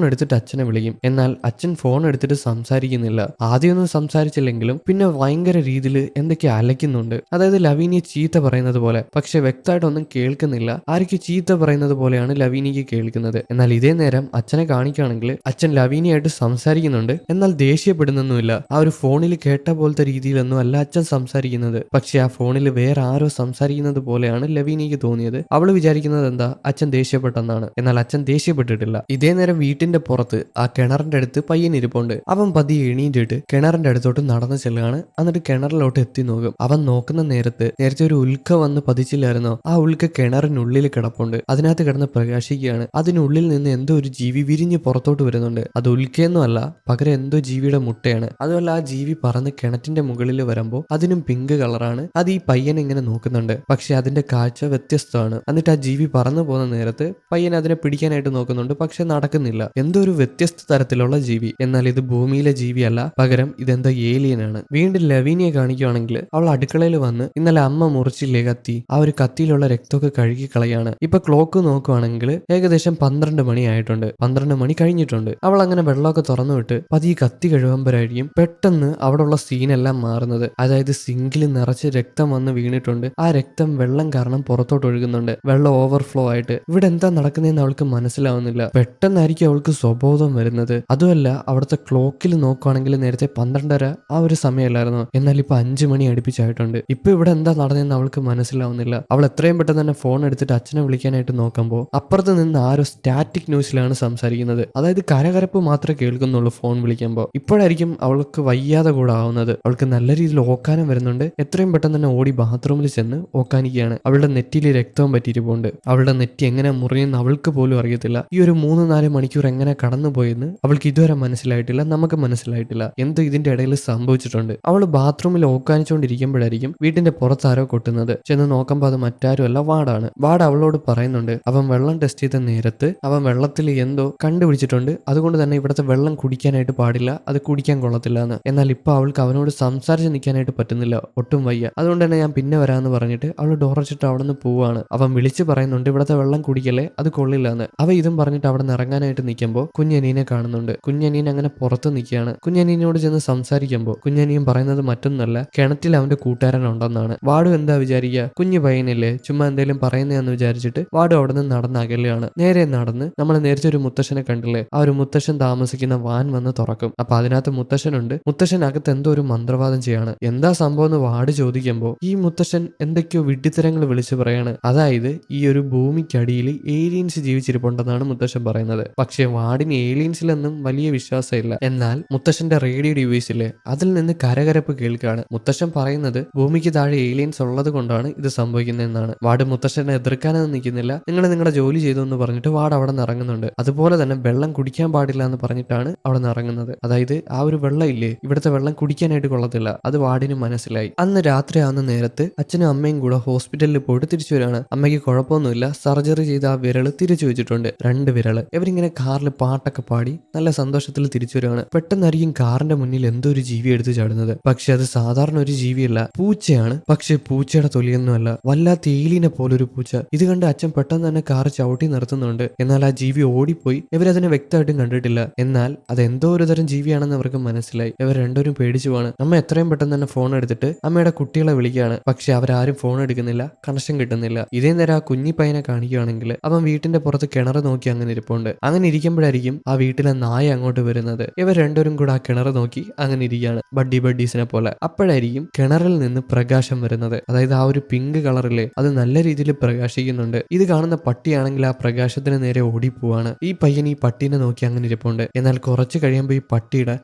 എടുത്തിട്ട് അച്ഛനെ വിളിക്കും. എന്നാൽ അച്ഛൻ ഫോൺ എടുത്തിട്ട് സംസാരിക്കുന്നില്ല. ആദ്യമൊന്നും സംസാരിച്ചില്ലെങ്കിലും പിന്നെ ഭയങ്കര രീതിയിൽ എന്തൊക്കെ അലയ്ക്കുന്നുണ്ട്. അതായത് ലവീനിയെ ചീത്ത പറയുന്നത് പോലെ. പക്ഷെ വ്യക്തമായിട്ടൊന്നും കേൾക്കുന്നില്ല. ആർക്ക് ചീത്ത പറയുന്നത് പോലെയാണ് ലവീനിക്ക് കേൾക്കുന്നത്. എന്നാൽ ഇതേ നേരം അച്ഛനെ കാണിക്കുകയാണെങ്കിൽ അച്ഛൻ ലവീനിയായിട്ട് സംസാരിക്കുന്നുണ്ട്. എന്നാൽ ദേഷ്യപ്പെടുന്നൊന്നുമില്ല. ആ ഒരു ഫോണിൽ കേട്ട പോലത്തെ രീതിയിലൊന്നും അല്ല അച്ഛൻ സംസാരിക്കുന്നത്. പക്ഷെ ആ ഫോണിൽ വേറെ ആരോ സംസാരിക്കുന്നത് പോലെയാണ് ലവീനിക്ക് തോന്നിയത്. അവള് വിചാരിക്കുന്നത് എന്താ, അച്ഛൻ ദേഷ്യപ്പെട്ടെന്നാണ്. എന്നാൽ അച്ഛൻ ദേഷ്യപ്പെട്ടിട്ടില്ല. ഇതേ നേരം വീട്ടിന്റെ പുറത്ത് ആ കിണറിന്റെ അടുത്ത് പയ്യൻ ഇരിപ്പുണ്ട്. അവൻ പതിയെ എണീറ്റിട്ട് കിണറിന്റെ അടുത്തോട്ട് നടന്നു ചെല്ലുകയാണ്. എന്നിട്ട് കിണറിലോട്ട് എത്തി നോക്കും. അവൻ നോക്കുന്ന നേരത്തെ ഒരു ഉൽക്ക വന്ന് പതിച്ചില്ലായിരുന്നോ? ആ ഉൽക്ക കിണറിനുള്ളിൽ കിടപ്പുണ്ട്. അതിനകത്ത് കിടന്ന് പ്രകാശിക്കുകയാണ്. അതിനുള്ളിൽ നിന്ന് എന്തോ ഒരു ജീവി വിരിഞ്ഞ് പുറത്തോട്ട് വരുന്നുണ്ട്. അത് ഉൽക്കയൊന്നും അല്ല, പകരം എന്തോ ജീവിയുടെ മുട്ടയാണ്. അതുമല്ല, ആ ജീവി പറന്ന് കിണറ്റിന്റെ മുകളിൽ വരുമ്പോൾ അതിനും പിങ്ക് കളറാണ്. അത് ഈ പയ്യൻ ഇങ്ങനെ നോക്കുന്നുണ്ട്. പക്ഷെ അതിന്റെ കാഴ്ച വ്യത്യസ്തമാണ്. എന്നിട്ട് ആ ജീവി പറന്നു പോകുന്ന നേരത്ത് പയ്യൻ അതിനെ പിടിക്കാനായിട്ട് നോക്കുന്നുണ്ട്. പക്ഷെ നടക്കുന്നില്ല. എന്തോ ഒരു വ്യത്യസ്ത തരത്തിലുള്ള ജീവി. എന്നാൽ ഇത് ഭൂമിയിലെ ജീവിയല്ല, പകരം ഇതെന്തോ ഏലിയനാണ്. വീണ്ടും ലവീനിയെ കാണിക്കുകയാണെങ്കിൽ അവൾ അടുക്കളയിൽ വന്ന് ഇന്നലെ അമ്മ മുറിച്ചില്ലേ കത്തി, ആ ഒരു കത്തിയിലുള്ള രക്തമൊക്കെ കഴുകി കളയാണ്. ഇപ്പൊ ക്ലോക്ക് നോക്കുവാണെങ്കിൽ ഏകദേശം 12 മണി ആയിട്ടുണ്ട്. 12 മണി കഴിഞ്ഞിട്ടുണ്ട്. അവൾ അങ്ങനെ വെള്ളമൊക്കെ തുറന്നു വിട്ട് പതിയെ കത്തി കഴുകുമ്പോഴായിരിക്കും പെട്ടെന്ന് അവിടെയുള്ള സീനെല്ലാം മാറുന്നത്. അതായത് സിങ്കിൽ നിറച്ച് രക്തം വന്ന് വീണിട്ടുണ്ട്. ആ രക്തം വെള്ളം കാരണം പുറത്തോട്ട് ഒഴുകുന്നുണ്ട്. വെള്ളം ഓവർഫ്ലോ ആയിട്ട്. ഇവിടെ എന്താ നടക്കുന്നതെന്ന് അവൾക്ക് മനസ്സിലാവുന്നില്ല. പെട്ടെന്നായിരിക്കും അവൾക്ക് സ്വബോധം വരുന്നത്. അതുമല്ല, അവിടുത്തെ ക്ലോക്കിൽ നോക്കുവാണെങ്കിൽ നേരത്തെ 12:30 ആ ഒരു സമയമല്ലായിരുന്നു. എന്നാൽ ഇപ്പൊ 5 മണി അടുപ്പിച്ചായിട്ടുണ്ട്. ഇപ്പൊ ഇവിടെ എന്താ നടന്നതെന്ന് അവൾക്ക് മനസ്സിലാവുന്നില്ല. അവൾ എത്രയും പെട്ടെന്ന് തന്നെ ഫോൺ എടുത്തിട്ട് അച്ഛനെ വിളിക്കാനായിട്ട് നോക്കുമ്പോൾ അപ്പുറത്ത് നിന്ന് ആരോ സ്റ്റാറ്റിക് ന്യൂസിലാണ് സംസാരിക്കുന്നത്. അതായത് കരകരപ്പ് മാത്രമേ കേൾക്കുന്നുള്ളൂ ഫോൺ വിളിക്കുമ്പോൾ. ഇപ്പോഴായിരിക്കും അവൾക്ക് വയ്യാതെ കൂടെ ആവുന്നത്. അവൾക്ക് നല്ല രീതിയിൽ ഓക്കാനം വരുന്നുണ്ട്. എത്രയും പെട്ടെന്ന് തന്നെ ഓടി ബാത്റൂമിൽ ചെന്ന് ഓക്കാനിക്കുകയാണ്. അവളുടെ നെറ്റിയിൽ രക്തവും പറ്റിയിരിപ്പുണ്ട്. അവളുടെ നെറ്റി എങ്ങനെ മുറിയെന്ന് അവൾക്ക് പോലും അറിയത്തില്ല. ഈ ഒരു 3-4 മണിക്കൂർ എങ്ങനെ കടന്നുപോയെന്ന് അവൾക്ക് ഇതുവരെ മനസ്സിലായിട്ടില്ല. നമുക്ക് മനസ്സിലായിട്ടില്ല. എന്തോ ഇതിന്റെ ഇടയിൽ സംഭവിച്ചിട്ടുണ്ട്. അവൾ ബാത്റൂമിൽ ഓക്കാനിച്ചുകൊണ്ടിരിക്കുമ്പോഴായിരിക്കും വീട്ടിന്റെ പുറത്താരോ കൊട്ടുന്നത്. ചെന്ന് നോക്കുമ്പോൾ അത് മറ്റാരുമല്ല, വാടാണ്. വാട് അവളോട് പറയുന്നുണ്ട്, അവൻ വെള്ളം ടെസ്റ്റ് ചെയ്ത നേരത്ത് അവൻ വെള്ളത്തിൽ എന്തോ കണ്ടുപിടിച്ചിട്ടുണ്ട്. അതുകൊണ്ട് തന്നെ ഇവിടുത്തെ വെള്ളം കുടിക്കാനായിട്ട് പാടില്ല, അത് കുടിക്കാൻ കൊള്ളത്തില്ല എന്ന്. എന്നാൽ ഇപ്പൊ അവൾക്ക് അവനോട് സംസാരിച്ച് നിൽക്കാനായിട്ട് പറ്റുന്നില്ല. ഒട്ടും വയ്യ. അതുകൊണ്ട് തന്നെ ഞാൻ പിന്നെ വരാമെന്ന് പറഞ്ഞിട്ട് അവൾ ഡോറച്ചിട്ട് അവിടെ നിന്ന് പോവാണ്. അവൻ വിളിച്ച് പറയുന്നുണ്ട്, ഇവിടുത്തെ വെള്ളം കുടിക്കല്ലേ, അത് കൊള്ളില്ല എന്ന്. അവ ഇതും പറഞ്ഞിട്ട് അവിടെ നിന്ന് ഇറങ്ങാനായിട്ട് നിൽക്കുമ്പോൾ കുഞ്ഞനീനെ കാണുന്നുണ്ട്. കുഞ്ഞനീൻ അങ്ങനെ പുറത്ത് നിൽക്കുകയാണ്. കുഞ്ഞനീനോട് ചെന്ന് സംസാരിക്കുമ്പോൾ കുഞ്ഞനീൻ പറയുന്നത് മറ്റൊന്നല്ല, കിണറ്റിൽ അവന്റെ കൂട്ടുകാരൻ ഉണ്ടെന്നാണ്. വാടു എന്താ വിചാരിക്കുക, കുഞ്ഞു പയ്യനല്ലേ, ചുമ്മാ എന്തെങ്കിലും പറയുന്നതെന്ന് വിചാരിച്ചിട്ട് വാടു അവിടെ നിന്ന് നടന്ന് അകലെയാണ്. നേരെ നടന്ന് നമ്മൾ നേരത്തെ ഒരു മുത്തശ്ശനെ കണ്ടില്ലേ, ആ ഒരു മുത്തശ്ശൻ താമസിക്കുന്ന വാൻ വന്ന് തുറക്കും. അപ്പൊ അതിനകത്ത് മുത്തശ്ശനുണ്ട്. മുത്തശ്ശൻ അകത്ത് എന്തോ ഒരു മന്ത്രവാദം ചെയ്യാണ്. എന്താ സംഭവം എന്ന് വാട് ചോദിക്കുമ്പോൾ ഈ മുത്തശ്ശൻ എന്തൊക്കെയോ വിഡ്ഢിത്തരങ്ങൾ വിളിച്ചു പറയാണ്. അതായത് ഈ ഒരു ഭൂമിക്കടിയിൽ ഏലിയൻസ് ജീവിച്ചിരിപ്പുണ്ടെന്നാണ് മുത്തശ്ശൻ പറയുന്നത്. പക്ഷെ വാടിന് ഏലിയൻസിലൊന്നും വലിയ വിശ്വാസമില്ല. എന്നാൽ മുത്തശ്ശന്റെ റേഡിയോ ഡിവൈസിലെ അതിൽ നിന്ന് കരകരപ്പ് കേൾക്കാണ്. മുത്തശ്ശൻ പറയുന്നത് ഭൂമിക്ക് താഴെ ഏലിയൻസ് ഉള്ളത് കൊണ്ടാണ് ഇത് സംഭവിക്കുന്നതെന്നാണ്. വാട് മുത്തശ്ശനെ എതിർക്കാനൊന്നും നിൽക്കുന്നില്ല. നിങ്ങൾ നിങ്ങളുടെ ജോലി ചെയ്തു എന്ന് പറഞ്ഞിട്ട് വാട് അവിടെ നിന്ന് ഇറങ്ങുന്നുണ്ട്. അതുപോലെ തന്നെ വെള്ളം കുടിക്കാൻ പാടില്ല എന്ന് പറഞ്ഞിട്ടാണ് അവിടെ നിന്ന് ഇറങ്ങുന്നത്. അതായത് ആ ഒരു വെള്ളം ഇല്ലേ, ഇവിടുത്തെ വെള്ളം കുടിക്കാനായിട്ട് കൊള്ളത്തില്ല. അത് വാടിന് മനസ്സിലായി. അന്ന് രാത്രിയാവുന്ന നേരത്ത് അച്ഛനും അമ്മയും കൂടെ ഹോസ്പിറ്റലിൽ പോയിട്ട് തിരിച്ചു വരികയാണ്. അമ്മയ്ക്ക് കുഴപ്പമൊന്നുമില്ല. സർജറി ചെയ്ത ആ വിരല് തിരിച്ചു വെച്ചിട്ടുണ്ട്, 2 വിരല്. ഇവരിങ്ങനെ കാറിൽ പാട്ടൊക്കെ പാടി നല്ല സന്തോഷത്തിൽ തിരിച്ചു വരികയാണ്. പെട്ടെന്നായിരിക്കും കാറിന്റെ മുന്നിൽ എന്തോ ഒരു ജീവി എടുത്തു ചാടുന്നത്. പക്ഷെ അത് സാധാരണ ഒരു ജീവിയല്ല, പൂച്ചയാണ്. പക്ഷെ പൂച്ചയുടെ തൊലിയൊന്നുമല്ല, വല്ലാത്ത ഏലിയനെ പോലൊരു പൂച്ച. ഇത് കണ്ട് അച്ഛൻ പെട്ടെന്ന് തന്നെ കാർ ചവിട്ടി നിർത്തുന്നുണ്ട്. എന്നാൽ ആ ജീവി ഓടിപ്പോയി. ഇവരതിനെ വ്യക്തമായിട്ടും കണ്ടിട്ടില്ല. എന്നാൽ അത് എന്തോ ഒരു തരം ജീവിയാണെന്ന് അവർക്ക് മനസ്സിലായി. ഇവർ രണ്ടുപേരും പേടിച്ചു പോവാണ്. അമ്മ എത്രയും പെട്ടെന്ന് തന്നെ ഫോൺ എടുത്തിട്ട് അമ്മയുടെ കുട്ടികളെ വിളിക്കുകയാണ്. പക്ഷെ അവരാരും ഫോൺ എടുക്കുന്നില്ല, കണക്ഷൻ കിട്ടുന്നില്ല. ഇതേ നേരം ആ കുഞ്ഞി പയ്യനെ കാണിക്കുകയാണെങ്കിൽ അവൻ വീട്ടിന്റെ പുറത്ത് കിണർ നോക്കി അങ്ങനെ ഇരിപ്പുണ്ട്. അങ്ങനെ ഇരിക്കുമ്പോഴായിരിക്കും ആ വീട്ടിലെ നായ അങ്ങോട്ട് വരുന്നത്. ഇവർ രണ്ടുപേരും കൂടെ ആ കിണർ നോക്കി അങ്ങനെ ഇരിക്കുകയാണ്, ബഡ്ഡീസിനെ പോലെ. അപ്പോഴായിരിക്കും കിണറിൽ നിന്ന് പ്രകാശം വരുന്നത്. അതായത് ആ ഒരു പിങ്ക് കളറിലെ അത് നല്ല രീതിയിൽ പ്രകാശിക്കുന്നുണ്ട്. ഇത് കാണുന്ന പട്ടിയാണെങ്കിൽ ആ പ്രകാശത്തിന് നേരെ ഓടിപ്പോവാണ്. ഈ പയ്യൻ ഈ പട്ടീനെ നോക്കി അങ്ങനെ ഇരിപ്പുണ്ട്. എന്നാൽ കുറച്ച് കഴിയുമ്പോൾ ഈ പട്ടിയുടെ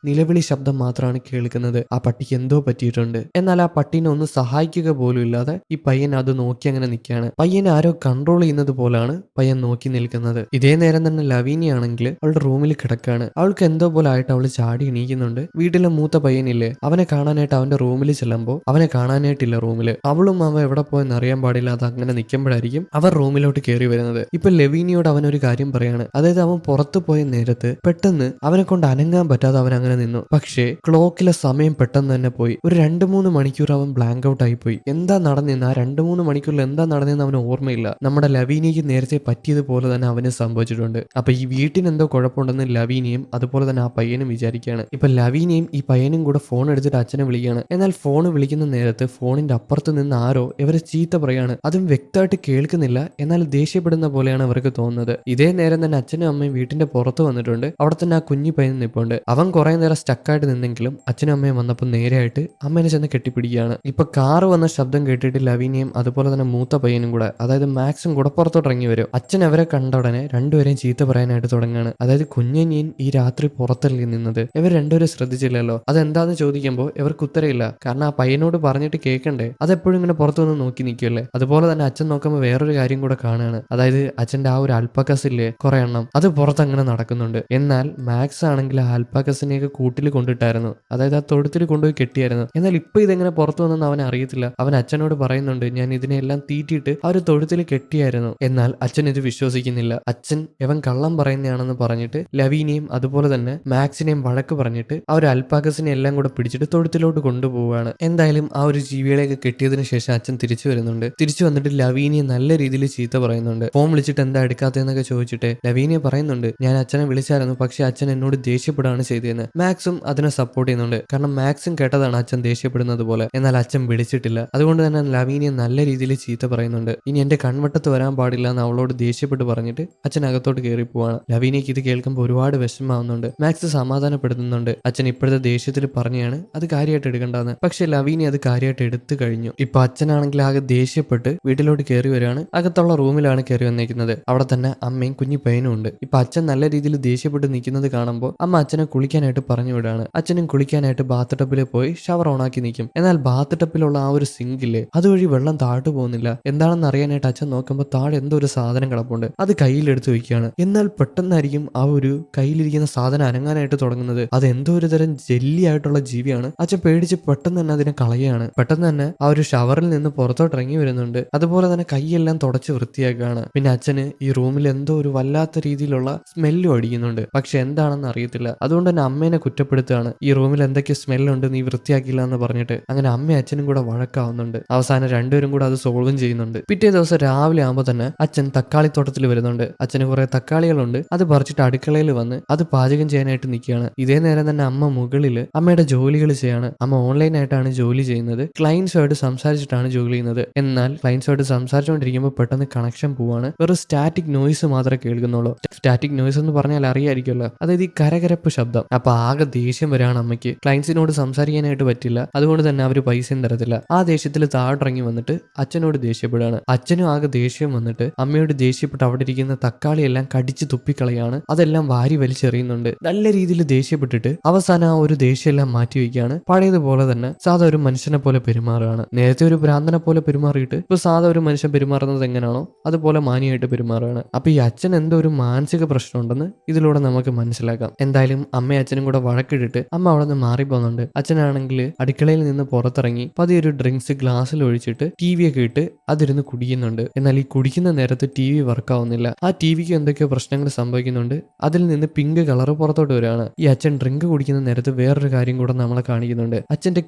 നിലവിളി ശബ്ദം മാത്രമാണ് കേൾക്കുന്നത്. ആ പട്ടിക്ക് എന്തോ പറ്റിയിട്ടുണ്ട്. എന്നാൽ ആ പട്ടീനെ ഒന്ന് സഹായിക്കുക പോലും ഇല്ലാതെ ഈ പയ്യൻ അത് നോക്കി അങ്ങനെ നിൽക്കുകയാണ്. പയ്യനെ ആരോ കൺട്രോൾ ചെയ്യുന്നത് പോലാണ് പയ്യൻ നോക്കി നിൽക്കുന്നത്. ഇതേ നേരം തന്നെ ലവീനിയാണെങ്കിൽ അവളുടെ റൂമിൽ കിടക്കാണ്. അവൾക്ക് എന്തോ പോലെ ആയിട്ട് അവൾ ചാടി എണീക്കുന്നുണ്ട്. വീട്ടിലെ മൂത്ത പയ്യനില്ലേ, അവനെ കാണാനായിട്ട് അവന്റെ റൂമിൽ ചെല്ലുമ്പോൾ അവനെ കാണാനായിട്ടില്ല റൂമിൽ. അവളും അവൻ എവിടെ പോയെന്ന് അറിയാൻ പാടില്ലാതെ അങ്ങനെ നിൽക്കുമ്പോഴായിരിക്കും അവർ റൂമിലോട്ട് കയറി വരുന്നത്. ഇപ്പൊ ലവീനിയോട് അവൻ ഒരു കാര്യം പറയാണ്. അതായത് അവൻ പുറത്തു പോയ നേരത്ത് പെട്ടെന്ന് അവനെ കൊണ്ട് അനങ്ങാൻ പറ്റാതെ അവൻ അങ്ങനെ നിന്നു. പക്ഷേ ക്ലോക്കിലെ സമയം പെട്ടെന്ന് തന്നെ പോയി. ഒരു 2-3 മണിക്കൂർ അവൻ ബ്ലാങ്ക് ഔട്ട് ആയി പോയി. എന്താ നടന്നെന്ന്, ആ 2-3 മണിക്കൂറിൽ എന്താ നടന്നെന്ന് അവന് ഓർമ്മയില്ല. നമ്മുടെ ലവീനിക്ക് നേരത്തെ പറ്റിയത് പറ്റിയതുപോലെ തന്നെ അവന് സംഭവിച്ചിട്ടുണ്ട്. അപ്പൊ ഈ വീട്ടിന് എന്തോ കുഴപ്പമുണ്ടെന്ന് ലവീനയും അതുപോലെ തന്നെ ആ പയ്യനും വിചാരിക്കുകയാണ്. ഇപ്പൊ ലവീനയും ഈ പയ്യനും കൂടെ ഫോൺ എടുത്തിട്ട് അച്ഛനെ വിളിക്കുകയാണ്. എന്നാൽ ഫോൺ വിളിക്കുന്ന നേരത്ത് ഫോണിന്റെ അപ്പുറത്ത് നിന്ന് ആരോ ഇവരെ ചീത്ത പറയാണ്. അതും വ്യക്തമായിട്ട് കേൾക്കുന്നില്ല, എന്നാൽ ദേഷ്യപ്പെടുന്ന പോലെയാണ് അവർക്ക് തോന്നുന്നത്. ഇതേ നേരം തന്നെ അച്ഛനും അമ്മയും വീട്ടിന്റെ പുറത്ത് വന്നിട്ടുണ്ട്. അവിടെ തന്നെ ആ കുഞ്ഞു പയ്യൻ നിൽപ്പുണ്ട്. അവൻ കുറെ നേരം സ്റ്റക്കായിട്ട് നിന്നെങ്കിലും അച്ഛനും അമ്മയും വന്നപ്പോൾ നേരെയായിട്ട് അമ്മേനെ ചെന്ന് കെട്ടിപ്പിടിക്കുകയാണ്. ഇപ്പൊ കാറ് വന്ന ശബ്ദം കേട്ടിട്ട് ലവീനയും അതുപോലെ തന്നെ മൂത്ത പയ്യനും കൂടെ, അതായത് മാക്സും കൂടെ പുറത്തോട്ട് ഇറങ്ങി വരും. അച്ഛൻ അവരെ കണ്ട ഉടനെ രണ്ടുപേരെയും ചീത്ത പറയാനായിട്ട് തുടങ്ങുകയാണ്. അതായത് കുഞ്ഞനിയൻ ഈ രാത്രി പുറത്തല്ലേ നിന്നത്, ഇവർ രണ്ടുപേരും ശ്രദ്ധിച്ചില്ലല്ലോ, അതെന്താന്ന് ചോദിക്കുമ്പോൾ ഇവർക്ക് ഉത്തരവില്ല. കാരണം ആ പയ്യനോട് പറഞ്ഞിട്ട് കേൾക്കണ്ടേ, അതെപ്പോഴും ഇങ്ങനെ പുറത്തു നിന്ന് നോക്കി നിൽക്കുമല്ലേ. അതുപോലെ തന്നെ അച്ഛൻ നോക്കുമ്പോൾ വേറൊരു കാര്യം കൂടെ കാണുകയാണ്. അതായത് അച്ഛന്റെ ആ ഒരു അൽപ്പക്കസില്ലേ കുറെ എണ്ണം, അത് പുറത്ത് അങ്ങനെ നടക്കുന്നുണ്ട്. എന്നാൽ മാക്സ് ആണെങ്കിൽ ആ അൽപ്പക്കസിനെയൊക്കെ കൂട്ടിൽ കൊണ്ടിട്ടായിരുന്നു, അതായത് ആ തൊഴുത്തിൽ കൊണ്ടുപോയി കെട്ടിയായിരുന്നു. എന്നാൽ ഇപ്പൊ ഇതെങ്ങനെ പുറത്തു വന്നെന്ന് അവൻ അറിയത്തില്ല. അവൻ അച്ഛനോട് പറയുന്നുണ്ട്, ഞാൻ ഇതിനെല്ലാം തീറ്റിയിട്ട് ആ ഒരു തൊഴുത്തിൽ കെട്ടിയായിരുന്നു. എന്നാൽ അച്ഛൻ ഇത് വിശ്വസിക്കുന്നില്ല. അച്ഛൻ ഇവൻ കള്ളം പറയുന്നതാണെന്ന് പറഞ്ഞിട്ട് ലവീനെയും അതുപോലെ തന്നെ മാക്സിനെയും വഴക്ക് പറഞ്ഞിട്ട് ആ ഒരു അൽപ്പാക്കസിനെ എല്ലാം കൂടെ പിടിച്ചിട്ട് തൊഴുത്തിലോട്ട് കൊണ്ടുപോവുകയാണ്. എന്തായാലും ആ ഒരു ജീവികളെയൊക്കെ കെട്ടിയതിനു ശേഷം അച്ഛൻ തിരിച്ചു വരുന്നുണ്ട്. തിരിച്ചു വന്നിട്ട് ലവീനിയെ നല്ല രീതിയിൽ ചീത്ത പറയുന്നുണ്ട്. ഫോൺ വിളിച്ചിട്ട് എന്താ എടുക്കാത്തതെന്നൊക്കെ ചോദിച്ചിട്ട് ലവീനിയെ പറയുന്നുണ്ട്, ഞാൻ അച്ഛനെ വിളിച്ചായിരുന്നു, പക്ഷെ അച്ഛൻ എന്നോട് ദേഷ്യപ്പെടുകയാണ് ചെയ്തതെന്ന്. മാക്സും അതിനെ സപ്പോർട്ട് ചെയ്യുന്നുണ്ട്. കാരണം മാക്സും കേട്ടതാണ് അച്ഛൻ ദേഷ്യപ്പെടുന്നത് പോലെ. എന്നാൽ അച്ഛൻ വിളിച്ചിട്ടില്ല. അതുകൊണ്ട് തന്നെ ലവീനിയെ നല്ല രീതിയിൽ ചീത്ത പറയുന്നുണ്ട്. ഇനി എന്റെ കൺവട്ടത്ത് വരാൻ പാടില്ല എന്ന് അവളോട് ദേഷ്യപ്പെട്ട് പറഞ്ഞിട്ട് അച്ഛൻ അകത്തോട്ട് കയറി പോവാണ്. ലവീനിക്ക് ഇത് കേൾക്കുമ്പോൾ ഒരുപാട് വിഷമാവുന്നുണ്ട്. മാക്സ് സമാധാനപ്പെടുത്തുന്നുണ്ട്. അച്ഛൻ ഇപ്പോഴത്തെ ദേഷ്യത്തിൽ പറഞ്ഞാണ് അത് കാര്യമായിട്ട് എടുക്കേണ്ടതെന്ന്. പക്ഷെ ലവീനി അത് കാര്യമായിട്ട് എടുത്തു കഴിഞ്ഞു. ഇപ്പൊ അച്ഛനാണെങ്കിൽ ആകെ ദേഷ്യപ്പെട്ട് വീട്ടിലോട്ട് കയറി വരികയാണ്. അകത്തുള്ള റൂമിലാണ് കയറി വന്നേക്കുന്നത്. അവിടെ തന്നെ അമ്മയും കുഞ്ഞു പയ്യനും ഉണ്ട്. ഇപ്പൊ അച്ഛൻ നല്ല രീതിയിൽ ദേഷ്യപ്പെട്ട് നിൽക്കുന്നത് കാണുമ്പോൾ അമ്മ അച്ഛനെ കുളിക്കാനായിട്ട് പറഞ്ഞു വിടുകയാണ്. അച്ഛനും കുളിക്കാനായിട്ട് ബാത്ത് ടപ്പിൽ പോയി ഷവർ ഓണാക്കി നിൽക്കും. എന്നാൽ ബാത്ത് ടപ്പിലുള്ള ആ ഒരു സിങ്കില്ലേ അതുവഴി വെള്ളം താഴോട്ട് പോകുന്നില്ല. എന്താണെന്ന് അറിയാനായിട്ട് അച്ഛൻ നോക്കുമ്പോൾ താഴെ എന്തോ ഒരു സാധനം കിടപ്പുണ്ട്. അത് കയ്യിലെടുത്ത് വയ്ക്കുകയാണ്. എന്നാൽ പെട്ടെന്നായിരിക്കും ആ ഒരു കയ്യിലിരിക്കുന്ന സാധനം അനങ്ങാനായിട്ട് തുടങ്ങുന്നത്. അത് എന്തോ ഒരു തരം ജെല്ലി ആയിട്ടുള്ള ജീവിയാണ്. അച്ഛൻ പേടിച്ച് പെട്ടെന്ന് തന്നെ അതിനെ കളയുകയാണ്. പെട്ടെന്ന് തന്നെ ആ ഒരു ഷവറിൽ നിന്ന് പുറത്തോട്ട് ഇറങ്ങി വരുന്നുണ്ട്. അതുപോലെ തന്നെ കൈയെല്ലാം തുടച്ച് വൃത്തിയാക്കുകയാണ്. പിന്നെ അച്ഛന് ഈ റൂമിൽ എന്തോ ഒരു വല്ലാത്ത രീതിയിലുള്ള സ്മെല്ലും അടിക്കുന്നുണ്ട്. പക്ഷെ എന്താണെന്ന് അറിയത്തില്ല. അതുകൊണ്ട് തന്നെ അമ്മേനെ കുറ്റപ്പെടുത്തുകയാണ്. ഈ റൂമിൽ എന്തൊക്കെ സ്മെല്ലുണ്ട്, നീ വൃത്തിയാക്കില്ല എന്ന് പറഞ്ഞിട്ട്. അങ്ങനെ അമ്മയും അച്ഛനും കൂടെ വഴക്കാവുന്നുണ്ട്. അവസാനം രണ്ടുപേരും കൂടെ അത് സോൾവും ചെയ്യുന്നുണ്ട്. പിറ്റേ ദിവസം രാവിലെ ആകുമ്പോൾ തന്നെ അച്ഛൻ തക്കാളി തോട്ടത്തിൽ വരുന്നുണ്ട്. അച്ഛന് കുറെ തക്കാളികളുണ്ട്. അത് പറിച്ചിട്ട് അടുക്കളയിൽ വന്ന് അത് പാചകം ചെയ്യാനായിട്ട് നിൽക്കുകയാണ്. ഇതേ നേരം തന്നെ അമ്മ മുകളിൽ അമ്മയുടെ ജോലികൾ ചെയ്യാണ്. അമ്മ ഓൺലൈനായിട്ടാണ് ജോലി ചെയ്യുന്നത്. ക്ലയൻസുമായിട്ട് സംസാരിച്ചിട്ടാണ് ജോലി ചെയ്യുന്നത്. എന്നാൽ ക്ലയൻസുമായിട്ട് സംസാരിച്ചുകൊണ്ടിരിക്കുമ്പോൾ പെട്ടെന്ന് കണക്ഷൻ പോവാണ്. വെറും സ്റ്റാറ്റിക് നോയ്സ് മാത്രമേ കേൾക്കുന്നുള്ളൂ. സ്റ്റാറ്റിക് നോയ്സ് എന്ന് പറഞ്ഞാൽ അറിയായിരിക്കുമല്ലോ, അതായത് ഈ കരകരപ്പ് ശബ്ദം. അപ്പൊ ആകെ ദേഷ്യം വരാണ് അമ്മയ്ക്ക്. ക്ലയൻസിനോട് സംസാരിക്കാനായിട്ട് പറ്റില്ല. അതുകൊണ്ട് തന്നെ അവർ പൈസയും തരത്തില്ല. ആ ദേഷ്യത്തിൽ താഴെറങ്ങി വന്നിട്ട് അച്ഛനോട് ദേഷ്യപ്പെടുകയാണ്. അച്ഛനും ആകെ ദേഷ്യം വന്നിട്ട് അമ്മയോട് ദേഷ്യപ്പെട്ട് അവിടെ ഇരിക്കുന്ന തക്കാളി എല്ലാം കടിച്ച് തുപ്പിക്കളയാണ്. അതെല്ലാം വാരി വലിച്ചെറിയുന്നുണ്ട്. നല്ല രീതിയിൽ ദേഷ്യപ്പെട്ടിട്ട് അവസാനം ആ ഒരു ദേഷ്യം എല്ലാം മാറ്റി വയ്ക്കുകയാണ്. പഴയതുപോലെ തന്നെ സാധാ ഒരു മനുഷ്യനെ പോലെ പെരുമാറുകയാണ്. നേരത്തെ ഒരു ഭ്രാന്തനെ പോലെ പെരുമാറിയിട്ട് ഇപ്പൊ സാധാ ഒരു മനുഷ്യൻ പെരുമാറുന്നത് എങ്ങനെയാണോ അതുപോലെ മാനിയായിട്ട് പെരുമാറുകയാണ്. അപ്പൊ ഈ അച്ഛൻ എന്തോ ഒരു മാനസിക പ്രശ്നമുണ്ടെന്ന് ഇതിലൂടെ നമുക്ക് മനസ്സിലാക്കാം. എന്തായാലും അമ്മയും അച്ഛനും കൂടെ വഴക്കിട്ടിട്ട് അമ്മ അവിടെ നിന്ന് മാറിപ്പോകുന്നുണ്ട്. അച്ഛനാണെങ്കിൽ അടുക്കളയിൽ നിന്ന് പുറത്തിറങ്ങി പതിയെ ഒരു ഡ്രിങ്ക്സ് ഗ്ലാസ്സിൽ ഒഴിച്ചിട്ട് ടി വി ഒക്കെ ഇട്ട് അതിരുന്ന് കുടിക്കുന്നുണ്ട്. എന്നാൽ ഈ കുടിക്കുന്ന നേരത്ത് ടി വി വർക്കാവുന്നില്ല. ആ ടി വിക്ക് എന്തൊക്കെയോ പ്രശ്നങ്ങൾ സംഭവിക്കുന്നുണ്ട്. അതിൽ നിന്ന് പിങ്ക് കളർ പുറത്തോട്ട് വരികയാണ്. ഈ അച്ഛൻ ഡ്രിങ്ക് കുടിക്കുന്ന നേരത്ത് വേറൊരു കാര്യം കൂടെ നമ്മളെ കാണിക്കുന്നുണ്ട്. അച്ഛന്റെ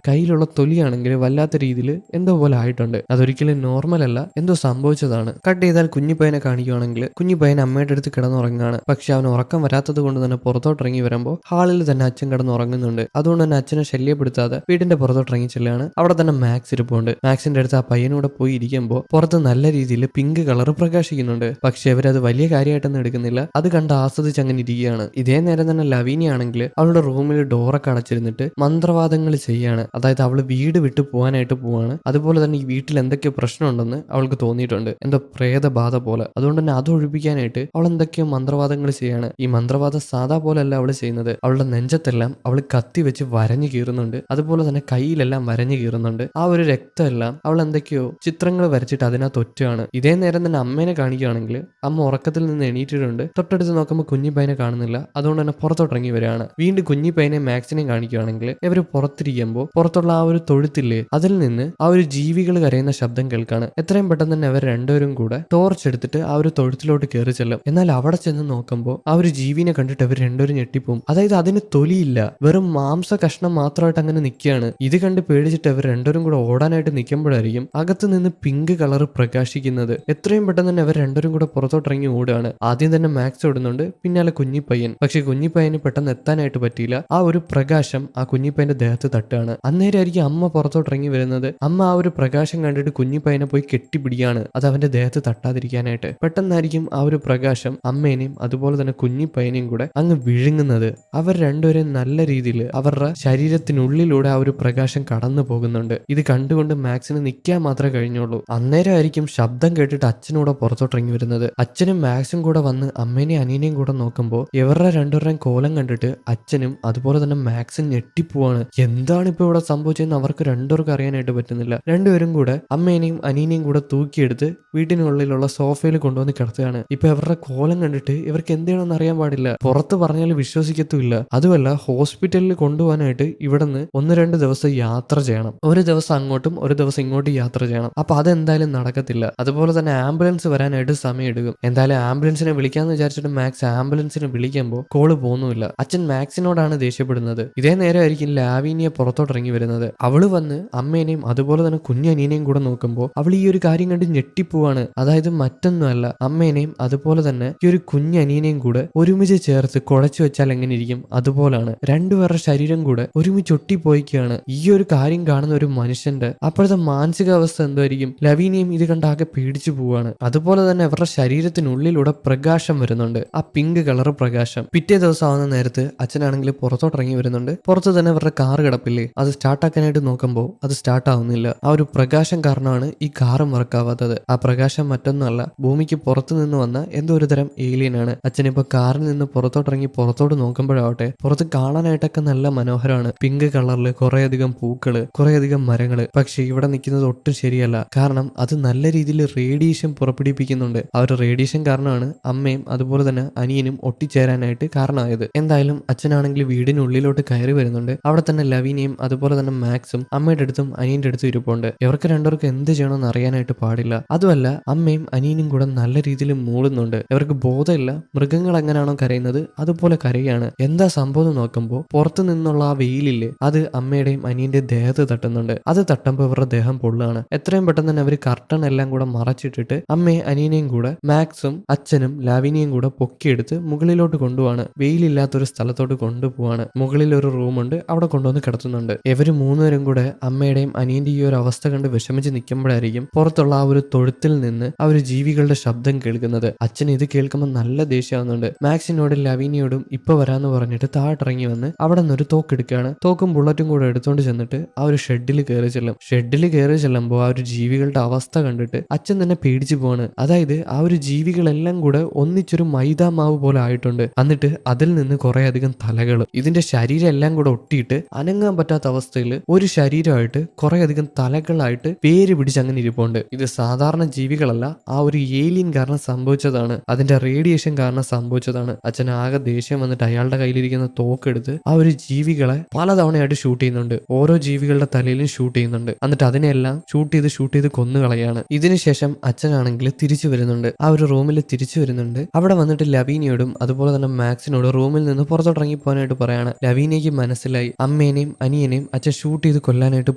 കയ്യിലുള്ള തൊലിയാണെങ്കിൽ വല്ലാത്ത രീതിയിൽ എന്തോ പോലെ ആയിട്ടുണ്ട്. അതൊരിക്കലും നോർമൽ അല്ല, എന്തോ സംഭവിച്ചതാണ്. കട്ട് ചെയ്താൽ കുഞ്ഞു പയ്യനെ കാണിക്കുകയാണെങ്കിൽ കുഞ്ഞു പയ്യൻ അമ്മയുടെ അടുത്ത് കിടന്നുറങ്ങുകയാണ്. പക്ഷെ അവൻ ഉറക്കം വരാത്തത് കൊണ്ട് തന്നെ പുറത്തോട്ട് ഇറങ്ങി വരുമ്പോൾ ഹാളിൽ തന്നെ അച്ഛൻ കിടന്നുറങ്ങുന്നുണ്ട്. അതുകൊണ്ട് തന്നെ അച്ഛനെ ശല്യപ്പെടുത്താതെ വീടിന്റെ പുറത്തോട്ട് ഇറങ്ങി ചെല്ലുകയാണ്. അവിടെ തന്നെ മാക്സ് ഇരിപ്പുണ്ട്. മാക്സിന്റെ അടുത്ത് ആ പയ്യനൂടെ പോയി ഇരിക്കുമ്പോൾ പുറത്ത് നല്ല രീതിയിൽ പിങ്ക് കളർ പ്രകാശിക്കുന്നുണ്ട്. പക്ഷെ അവരത് വലിയ കാര്യമായിട്ടൊന്നും എടുക്കുന്നില്ല. അത് കണ്ട് ആസ്വദിച്ച് അങ്ങനെ ഇരിക്കുകയാണ്. ഇതേ നേരം തന്നെ ലവീനി ആണെങ്കിൽ അവളുടെ റൂമിൽ ഡോറൊക്കെ അടച്ചിരുന്നിട്ട് മന്ത്രവാദങ്ങൾ ചെയ്യാണ്. അതായത് അവള് വീട് വിട്ടു പോകാനായിട്ട് പോവാണ്. അതുപോലെ തന്നെ ഈ വീട്ടിൽ എന്തൊക്കെയോ പ്രശ്നമുണ്ടെന്ന് അവൾക്ക് തോന്നിയിട്ടുണ്ട്, എന്തോ പ്രേതബാധ പോലെ. അതുകൊണ്ട് തന്നെ അത് ഒഴിപ്പിക്കാനായിട്ട് അവൾ എന്തൊക്കെയോ മന്ത്രവാദങ്ങൾ ചെയ്യാണ്. ഈ മന്ത്രവാദം സാധാ പോലെ അല്ല അവള് ചെയ്യുന്നത്. അവളുടെ നെഞ്ചത്തെല്ലാം അവൾ കത്തി വെച്ച് വരഞ്ഞു കീറുന്നുണ്ട്. അതുപോലെ തന്നെ കയ്യിലെല്ലാം വരഞ്ഞു കീറുന്നുണ്ട്. ആ ഒരു രക്തമെല്ലാം അവൾ എന്തൊക്കെയോ ചിത്രങ്ങൾ വരച്ചിട്ട് അതിനകത്ത് ഒറ്റയാണ്. ഇതേ നേരം തന്നെ അമ്മേനെ കാണിക്കുകയാണെങ്കിൽ അമ്മ ഉറക്കത്തിൽ നിന്ന് എണീറ്റിട്ടുണ്ട്. തൊട്ടടുത്ത് നോക്കുമ്പോൾ കുഞ്ഞി പയ്യനെ കാണുന്നില്ല. അതുകൊണ്ട് തന്നെ പുറത്തോട്ടിറങ്ങി വരികയാണ്. വീണ്ടും കുഞ്ഞി പയ്യനെ മാക്സിനെയും കാണിക്കുകയാണെങ്കിൽ ഇവർ പുറത്തിരിക്കുമ്പോൾ പുറത്തുള്ള ആ ഒരു തൊഴുത്തില്ലേ അതിൽ നിന്ന് ആ ഒരു ജീവികൾ കരയുന്ന ശബ്ദം കേൾക്കാണ്. എത്രയും പെട്ടെന്ന് തന്നെ അവർ രണ്ടുപേരും കൂടെ ടോർച്ച് എടുത്തിട്ട് ആ ഒരു തൊഴുത്തിലോട്ട് കയറി ചെല്ലും. എന്നാൽ അവിടെ ചെന്ന് നോക്കുമ്പോൾ ആ ഒരു ജീവിനെ കണ്ടിട്ട് അവർ രണ്ടുപേരും ഞെട്ടിപ്പോവും. അതായത് അതിന് തൊലിയില്ല, വെറും മാംസ കഷ്ണം മാത്രമായിട്ട് അങ്ങനെ നിൽക്കുകയാണ്. ഇത് കണ്ട് പേടിച്ചിട്ട് അവർ രണ്ടുപേരും കൂടെ ഓടാനായിട്ട് നിൽക്കുമ്പോഴായിരിക്കും അകത്ത് നിന്ന് പിങ്ക് കളർ പ്രകാശിക്കുന്നത്. എത്രയും പെട്ടെന്ന് പെട്ടെന്ന് തന്നെ അവർ രണ്ടുപേരും കൂടെ പുറത്തോട്ടിറങ്ങി ഓടുകയാണ്. ആദ്യം തന്നെ മാക്സ് ഓടുന്നുണ്ട്, പിന്നാലെ കുഞ്ഞിപ്പയ്യൻ. പക്ഷെ കുഞ്ഞിപ്പയ്യന് പെട്ടെന്ന് എത്താനായിട്ട് പറ്റിയില്ല. ആ ഒരു പ്രകാശം ആ കുഞ്ഞിപ്പയ്യന്റെ ദേഹത്ത് തട്ടുകയാണ്. അന്നേരമായിരിക്കും അമ്മ പുറത്തോട്ടിറങ്ങി വരുന്നത്. അമ്മ ആ ഒരു പ്രകാശം കണ്ടിട്ട് കുഞ്ഞിപ്പയ്യനെ പോയി കെട്ടിപ്പിടിക്കുകയാണ്, അത് അവന്റെ ദേഹത്ത് തട്ടാതിരിക്കാനായിട്ട്. പെട്ടെന്നായിരിക്കും ആ ഒരു പ്രകാശം അമ്മേനെയും അതുപോലെ തന്നെ കുഞ്ഞിപ്പയ്യനെയും കൂടെ അങ്ങ് വിഴുങ്ങുന്നത്. അവർ രണ്ടുപേരും നല്ല രീതിയിൽ അവരുടെ ശരീരത്തിനുള്ളിലൂടെ ആ ഒരു പ്രകാശം കടന്നു പോകുന്നുണ്ട്. ഇത് കണ്ടുകൊണ്ട് മാക്സിന് നിൽക്കാൻ മാത്രമേ കഴിഞ്ഞുള്ളൂ. അന്നേരമായിരിക്കും ശബ്ദം കേട്ടിട്ട് അച്ഛനൂടെ പുറത്തോട്ടിറങ്ങി വരുന്നത്. അച്ഛനും മാക്സും കൂടെ വന്ന് അമ്മേനെയും അനിയനെയും കൂടെ നോക്കുമ്പോൾ ഇവരുടെ രണ്ടുപേരുടെയും കോലം കണ്ടിട്ട് അച്ഛനും അതുപോലെ തന്നെ മാക്സും ഞെട്ടിപ്പോവാണ്. എന്താണ് ഇപ്പൊ ഇവിടെ സംഭവിച്ചതെന്ന് അവർക്ക് രണ്ടുപേർക്കും അറിയാനായിട്ട് പറ്റുന്നില്ല. രണ്ടുപേരും കൂടെ അമ്മേനെയും അനിയനെയും കൂടെ തൂക്കിയെടുത്ത് വീട്ടിനുള്ളിലുള്ള സോഫയിൽ കൊണ്ടുവന്ന് കിടത്തുകയാണ്. ഇപ്പൊ ഇവരുടെ കോലം കണ്ടിട്ട് ഇവർക്ക് എന്ത് ചെയ്യണമെന്ന് അറിയാൻ പാടില്ല. പുറത്ത് പറഞ്ഞാൽ വിശ്വസിക്കത്തുമില്ല. അതുമല്ല, ഹോസ്പിറ്റലിൽ കൊണ്ടുപോകാനായിട്ട് ഇവിടുന്ന് 1-2 ദിവസം യാത്ര ചെയ്യണം. ഒരു ദിവസം അങ്ങോട്ടും ഒരു ദിവസം ഇങ്ങോട്ടും യാത്ര ചെയ്യണം. അപ്പൊ അതെന്തായാലും നടക്കത്തില്ല. അതുപോലെ തന്നെ ആംബുലൻസ് വരാനായിട്ട് സമയം എടുക്കും. എന്തായാലും ആംബുലൻസിനെ വിളിക്കാന്ന് വിചാരിച്ചിട്ട് മാക്സ് ആംബുലൻസിനെ വിളിക്കുമ്പോൾ കോള് പോകുന്നില്ല. അച്ഛൻ മാക്സിനോടാണ് ദേഷ്യപ്പെടുന്നത്. ഇതേ നേരമായിരിക്കും ലാവീനിയ പുറത്തോട്ടിറങ്ങി വരുന്നത്. അവള് വന്ന് അമ്മേനെയും അതുപോലെ തന്നെ കുഞ്ഞനിയനെയും കൂടെ നോക്കുമ്പോൾ അവൾ ഈ ഒരു കാര്യം കണ്ട് ഞെട്ടിപ്പോവാണ്. അതായത് മറ്റൊന്നുമല്ല, അമ്മേനെയും അതുപോലെ തന്നെ ഈ ഒരു കുഞ്ഞനിയനെയും കൂടെ ഒരുമിച്ച് ചേർത്ത് കുഴച്ചു വെച്ചാൽ എങ്ങനെ ഇരിക്കും, അതുപോലാണ് രണ്ടുപേരുടെ ശരീരം കൂടെ ഒരുമിച്ച് ഒട്ടിപ്പോയിക്കുകയാണ്. ഈ ഒരു കാര്യം കാണുന്ന ഒരു മനുഷ്യന്റെ അപ്പോഴത്തെ മാനസികാവസ്ഥ എന്തായിരിക്കും? ലവീനിയും ഇത് കണ്ടാകെ പേടിച്ചു പോവാണ്. അതുപോലെ തന്നെ അവരുടെ ശരീരത്തിനുള്ളിലൂടെ പ്രകാശം വരുന്നുണ്ട്, ആ പിങ്ക് കളർ പ്രകാശം. പിറ്റേ ദിവസം ആവുന്ന നേരത്ത് അച്ഛനാണെങ്കിൽ പുറത്തോട്ടിറങ്ങി വരുന്നുണ്ട്. പുറത്ത് തന്നെ അവരുടെ കാർ കിടപ്പില്ലേ, അത് സ്റ്റാർട്ടാക്കാനായിട്ട് നോക്കുമ്പോൾ അത് സ്റ്റാർട്ട് ആവുന്നില്ല. ആ ഒരു പ്രകാശം കാരണമാണ് ഈ കാറും വർക്കാവാത്തത്. ആ പ്രകാശം മറ്റൊന്നുമല്ല, ഭൂമിക്ക് പുറത്തു നിന്ന് വന്ന എന്തോ ഒരു തരം ഏലിയനാണ്. അച്ഛനിപ്പോ കാറിൽ നിന്ന് പുറത്തോട്ടിറങ്ങി പുറത്തോട്ട് നോക്കുമ്പോഴാവട്ടെ പുറത്ത് കാണാനായിട്ടൊക്കെ നല്ല മനോഹരമാണ്. പിങ്ക് കളറിൽ കുറേയധികം പൂക്കള്, കുറേയധികം മരങ്ങള്. പക്ഷെ ഇവിടെ നിൽക്കുന്നത് ഒട്ടും ശരിയല്ല. കാരണം അത് നല്ല രീതിയിൽ റേഡിയേഷൻ പുറപ്പെടുവിപ്പിക്കുന്നുണ്ട്. ആ ഒരു റേഡിയേഷൻ കാരണമാണ് അമ്മയും അതുപോലെ തന്നെ അനിയനും ഒട്ടിച്ചേരാനായിട്ട് കാരണമായത്. എന്തായാലും അച്ഛനാണെങ്കിൽ വീടിനുള്ളിലോട്ട് കയറി വരുന്നുണ്ട്. അവിടെ തന്നെ ലവീനയും അതുപോലെ തന്നെ മാക്സും അമ്മയുടെ അടുത്തും അനിയന്റെ അടുത്തും ഇരിപ്പുണ്ട്. ഇവർക്ക് രണ്ടുപേർക്കും എന്ത് ചെയ്യണമെന്ന് അറിയാനായിട്ട് പാടില്ല. അതുമല്ല, അമ്മയും അനിയനും കൂടെ നല്ല രീതിയിൽ മൂളുന്നുണ്ട്. ഇവർക്ക് ബോധമില്ല. മൃഗങ്ങൾ എങ്ങനെയാണോ കരയുന്നത് അതുപോലെ കരയാണ്. എന്താ സംഭവം നോക്കുമ്പോൾ പുറത്തു നിന്നുള്ള ആ വെയിലില്ലേ, അത് അമ്മയുടെയും അനിയന്റെയും ദേഹത്ത് തട്ടുന്നുണ്ട്. അത് തട്ടുമ്പോൾ ഇവരുടെ ദേഹം പൊള്ളാണ്. എത്രയും പെട്ടെന്ന് തന്നെ അവർ കർട്ടൺ എല്ലാം കൂടെ മറച്ചിട്ടിട്ട് അമ്മയും അനിയനെയും കൂടെ മാക്സും അച്ഛനും ലാവിനിയും കൂടെ പൊക്കിയെടുത്ത് മുകളിലോട്ട് കൊണ്ടുപോവാണ്. വെയിലില്ലാത്തൊരു സ്ഥലത്തോട്ട് കൊണ്ടുപോവാണ്. മുകളിൽ ഒരു റൂമുണ്ട്, അവിടെ കൊണ്ടുവന്ന് കിടത്തുന്നുണ്ട്. ഇവര് മൂന്നുപേരും കൂടെ അമ്മയുടെയും അനിയന്റെ ഈ ഒരു അവസ്ഥ കണ്ട് വിഷമിച്ച് നിൽക്കുമ്പോഴായിരിക്കും പുറത്തുള്ള ആ ഒരു തൊഴുത്തിൽ നിന്ന് ആ ഒരു ജീവികളുടെ ശബ്ദം കേൾക്കുന്നത്. അച്ഛൻ ഇത് കേൾക്കുമ്പോൾ നല്ല ദേഷ്യമാവുന്നുണ്ട്. മാക്സിനോടും ലവീനിയോടും ഇപ്പൊ വരാന്ന് പറഞ്ഞിട്ട് താഴത്തിറങ്ങി വന്ന് അവിടെ നിന്നൊരു തോക്കെടുക്കുകയാണ്. തോക്കും ബുള്ളറ്റും കൂടെ എടുത്തോണ്ട് ചെന്നിട്ട് ആ ഒരു ഷെഡിൽ കയറി ചെല്ലും. ഷെഡിൽ കയറി ചെല്ലുമ്പോൾ ആ ഒരു ജീവികളുടെ അവസ്ഥ കണ്ടിട്ട് അച്ഛൻ തന്നെ പേടിച്ചു പോവാണ്. അതായത് ആ ഒരു ജീവികളെല്ലാം കൂടെ ഒന്നിച്ചൊരു മൈദാ മാവ് പോലെ ആയിട്ടുണ്ട്. എന്നിട്ട് അതിൽ നിന്ന് കുറെ അധികം തലകൾ, ഇതിന്റെ ശരീരം എല്ലാം കൂടെ ഒട്ടിയിട്ട് അനങ്ങാൻ പറ്റാത്ത അവസ്ഥയിൽ ഒരു ശരീരമായിട്ട് കുറെ അധികം തലകളായിട്ട് പേര് പിടിച്ച് അങ്ങനെ ഇരിപ്പുണ്ട്. ഇത് സാധാരണ ജീവികളല്ല, ആ ഒരു ഏലിയൻ കാരണം സംഭവിച്ചതാണ്. അതിന്റെ റേഡിയേഷൻ കാരണം സംഭവിച്ചതാണ്. അച്ഛൻ ആകെ ദേഷ്യം വന്നിട്ട് അയാളുടെ കയ്യിലിരിക്കുന്ന തോക്കെടുത്ത് ആ ഒരു ജീവികളെ പലതവണയായിട്ട് ഷൂട്ട് ചെയ്യുന്നുണ്ട്. ഓരോ ജീവികളുടെ തലയിലും ഷൂട്ട് ചെയ്യുന്നുണ്ട്. എന്നിട്ട് അതിനെല്ലാം ഷൂട്ട് ചെയ്ത് കൊന്നുകളയാണ്. ഇതിനുശേഷം അച്ഛനാണെങ്കിൽ തിരിച്ചു വരുന്നുണ്ട്. ആ ഒരു റൂമിൽ തിരിച്ചു വരുന്നുണ്ട്. അവിടെ വന്നിട്ട് ലവീനിയോടും അതുപോലെ തന്നെ മാക്സിനോടും റൂമിൽ നിന്ന് പുറത്തോട്ടിറങ്ങി പോകാനായിട്ട് പറയാണ്. ലവീനയ്ക്ക് മനസ്സിലായി അമ്മേനെയും അനിയനെയും അച്ഛൻ ഷൂട്ട് ചെയ്ത് കൊല്ലാനായിട്ട്